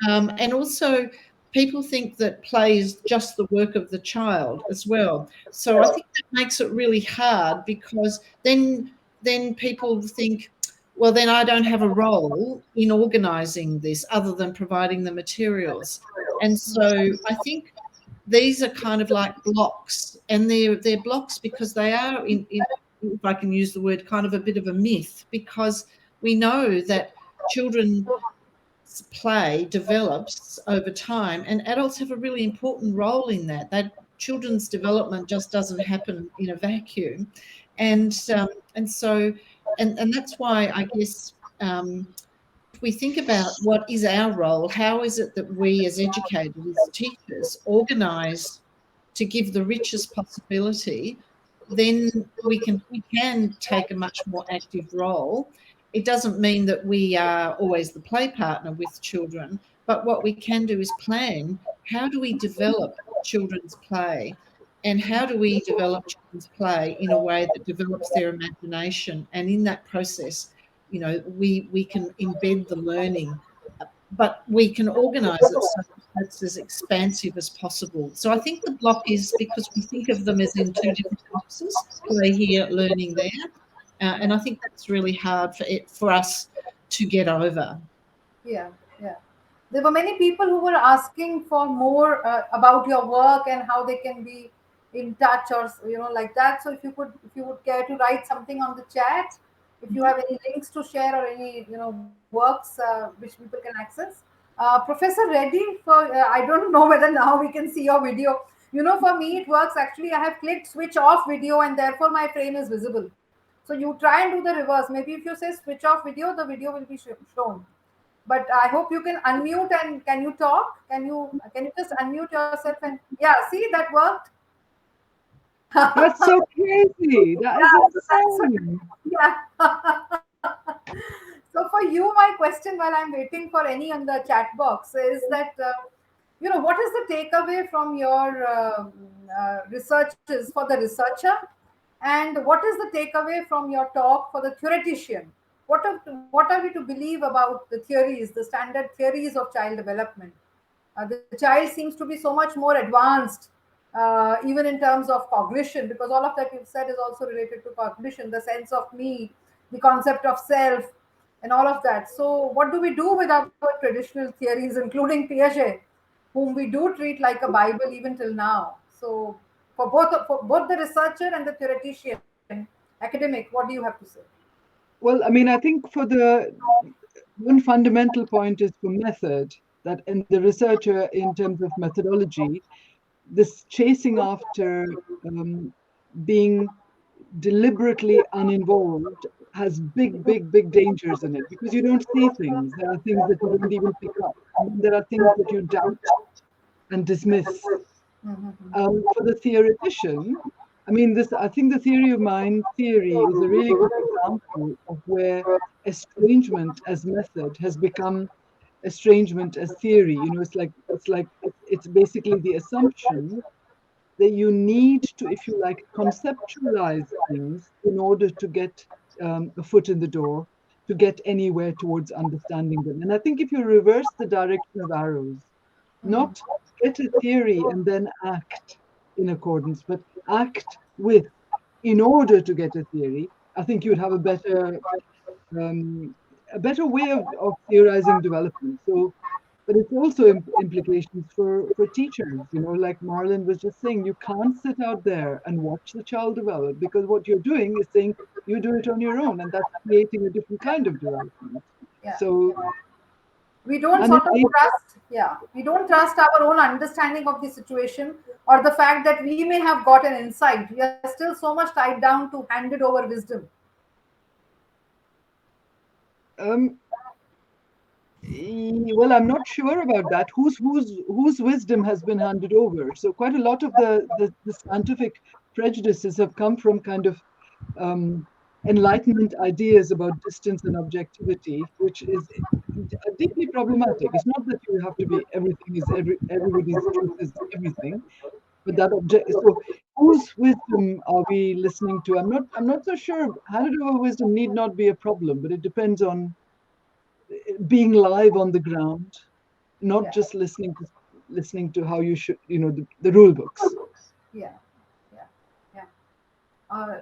S3: and also people think that play is just the work of the child as well. So I think that makes it really hard, because then people think, well, then I don't have a role in organising this other than providing the materials. And so I think these are kind of like blocks, and they're blocks because they are, if I can use the word, kind of a bit of a myth, because we know that children play develops over time, and adults have a really important role in that. That children's development just doesn't happen in a vacuum, and so that's why I guess if we think about what is our role, how is it that we as educators, as teachers, organise to give the richest possibility, then we can take a much more active role. It doesn't mean that we are always the play partner with children, but what we can do is plan, how do we develop children's play, and how do we develop children's play in a way that develops their imagination, and in that process, we can embed the learning, but we can organise it so that it's as expansive as possible. So I think the block is because we think of them as in two different boxes, play here, learning there, and I think that's really hard for us to get over.
S2: Yeah, yeah. There were many people who were asking for more about your work and how they can be in touch, or like that. So if you would care to write something on the chat, if you have any links to share or any works which people can access. Professor Reddy, for I don't know whether now we can see your video. For me it works actually. I have clicked switch off video and therefore my frame is visible. So you try and do the reverse. Maybe if you say switch off video, the video will be shown. But I hope you can unmute, and can you talk? Can you just unmute yourself? And yeah, see, that worked.
S6: That's so crazy. That is insane.
S2: Yeah. So for you, my question while I'm waiting for any on the chat box is that what is the takeaway from your researches for the researcher, and what is the takeaway from your talk for the theoretician? What are we to believe about the theories, the standard theories of child development? The child seems to be so much more advanced, even in terms of cognition, because all of that you've said is also related to cognition, the sense of me, the concept of self, and all of that. So, what do we do with our traditional theories, including Piaget, whom we do treat like a Bible even till now? So, for both the researcher and the theoretician, academic, what do you have to say?
S6: Well, I mean, I think for the one fundamental point is for method, that in the researcher, in terms of methodology, this chasing after being deliberately uninvolved has big dangers in it, because you don't see things. There are things that you don't even pick up. And then there are things that you doubt and dismiss. For the theoretician, I mean, I think the theory of mind theory is a really good example of where estrangement as method has become estrangement as theory. It's basically the assumption that you need to, if you like, conceptualize things in order to get a foot in the door, to get anywhere towards understanding them. And I think if you reverse the direction of arrows, not get a theory and then act in accordance, but act with, in order to get a theory, I think you'd have a better way of theorizing development. So, but it's also implications for teachers. Like Marlon was just saying, you can't sit out there and watch the child develop, because what you're doing is saying you do it on your own, and that's creating a different kind of development.
S2: Yeah.
S6: So
S2: we don't sort of trust, we don't trust our own understanding of the situation, or the fact that we may have got an insight. We are still so much tied down to handed over wisdom.
S6: Well, I'm not sure about that. Whose wisdom has been handed over? So quite a lot of the scientific prejudices have come from kind of Enlightenment ideas about distance and objectivity, which is deeply problematic. It's not that you have to be everybody's truth is everything, but that object. So whose wisdom are we listening to? I'm not so sure. Handed over wisdom need not be a problem, but it depends on being live on the ground, not just listening to how you should, the rule books.
S2: Yeah.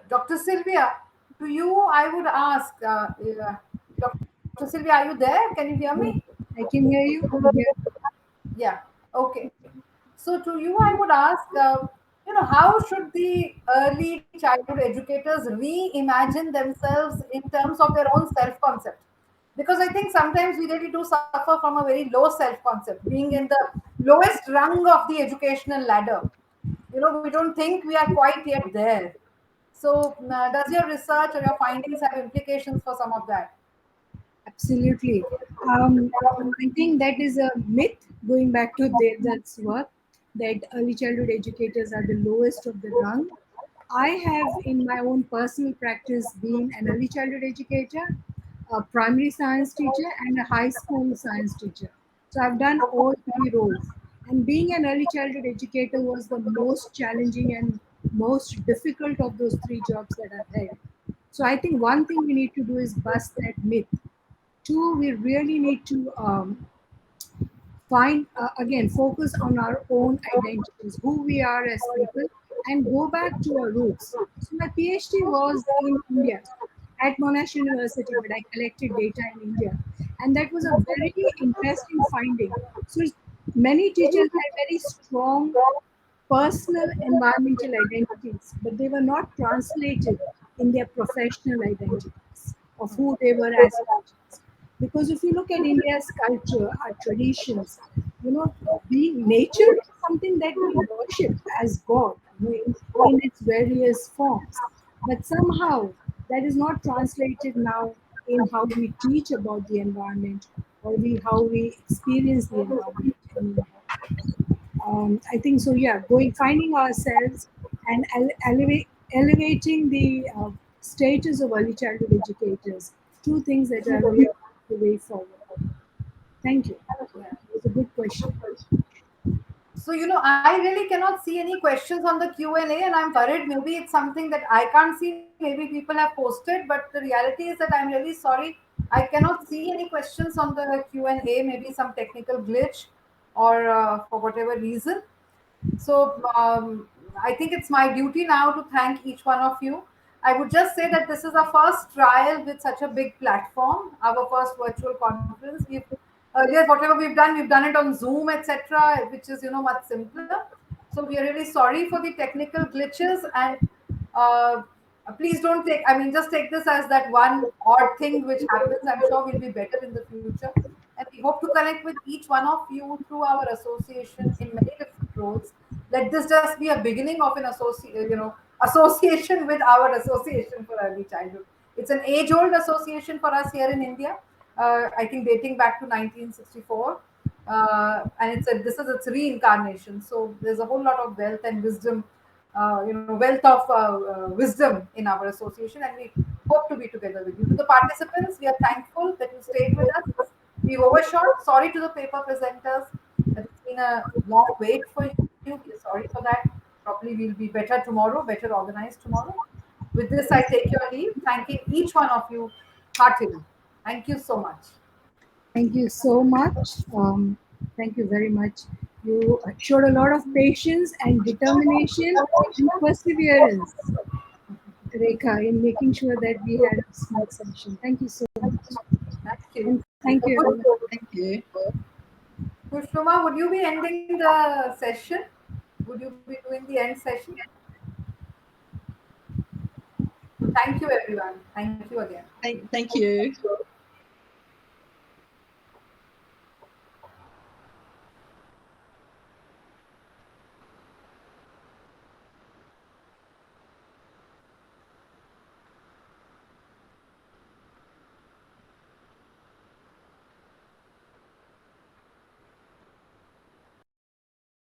S2: Dr. Sylvia, to you I would ask, Dr. Sylvia, are you there? Can you hear me?
S8: I can hear you.
S2: Yeah. Okay. So to you I would ask, how should the early childhood educators reimagine themselves in terms of their own self-concept? Because I think sometimes we really do suffer from a very low self-concept, being in the lowest rung of the educational ladder. We don't think we are quite yet there. So does your research or your findings have implications for some of that?
S8: Absolutely. I think that is a myth, going back to Devdutta's work. that early childhood educators are the lowest of the rung. I have, in my own personal practice, been an early childhood educator, a primary science teacher, and a high school science teacher. So I've done all three roles. And being an early childhood educator was the most challenging and most difficult of those three jobs that I've had. So I think one thing we need to do is bust that myth. Two, we really need to find again focus on our own identities, who we are as people, and go back to our roots. So my PhD was in India at Monash University, but I collected data in India, and that was a very interesting finding. So many teachers had very strong personal environmental identities, but they were not translated in their professional identities of who they were as teachers. Because if you look at India's culture, our traditions, being nature is something that we worship as God, in its various forms. But somehow that is not translated now in how we teach about the environment, or how we experience the environment in India. I think so. Yeah, finding ourselves and elevating the status of early childhood educators. Two things that are really the way forward. Thank you. Yeah, it was a good question.
S2: So, I really cannot see any questions on the Q&A, and I'm worried maybe it's something that I can't see. Maybe people have posted, but the reality is that I'm really sorry. I cannot see any questions on the Q&A, maybe some technical glitch or for whatever reason. So I think it's my duty now to thank each one of you. I would just say that this is our first trial with such a big platform, our first virtual conference. We've earlier whatever we've done it on Zoom, etc., which is much simpler. So we are really sorry for the technical glitches, and uh, please don't take. I mean, just take this as that one odd thing which happens. I'm sure we'll be better in the future, and we hope to connect with each one of you through our association in many different roles. Let this just be a beginning of an association with our association for early childhood. It's an age-old association for us here in India. I think dating back to 1964, and this is its reincarnation. So there's a whole lot of wealth and wisdom, wealth of wisdom in our association, and we hope to be together with you. To the participants, we are thankful that you stayed with us. We overshot. Sorry to the paper presenters that it's been a long wait for you. We're sorry for that. Probably we'll be better tomorrow, better organized tomorrow. With this, I take your leave, thanking each one of you heartily. Thank you so much.
S8: Thank you so much. Thank you very much. You showed a lot of patience and determination and perseverance, Rekha, in making sure that we had a smooth session. Thank you so much.
S2: Thank you.
S8: And thank you, everyone.
S3: Thank you.
S2: Kushruma, would you be ending the session? Would you be doing the end session? Thank you, everyone. Thank you again.
S3: Thank you.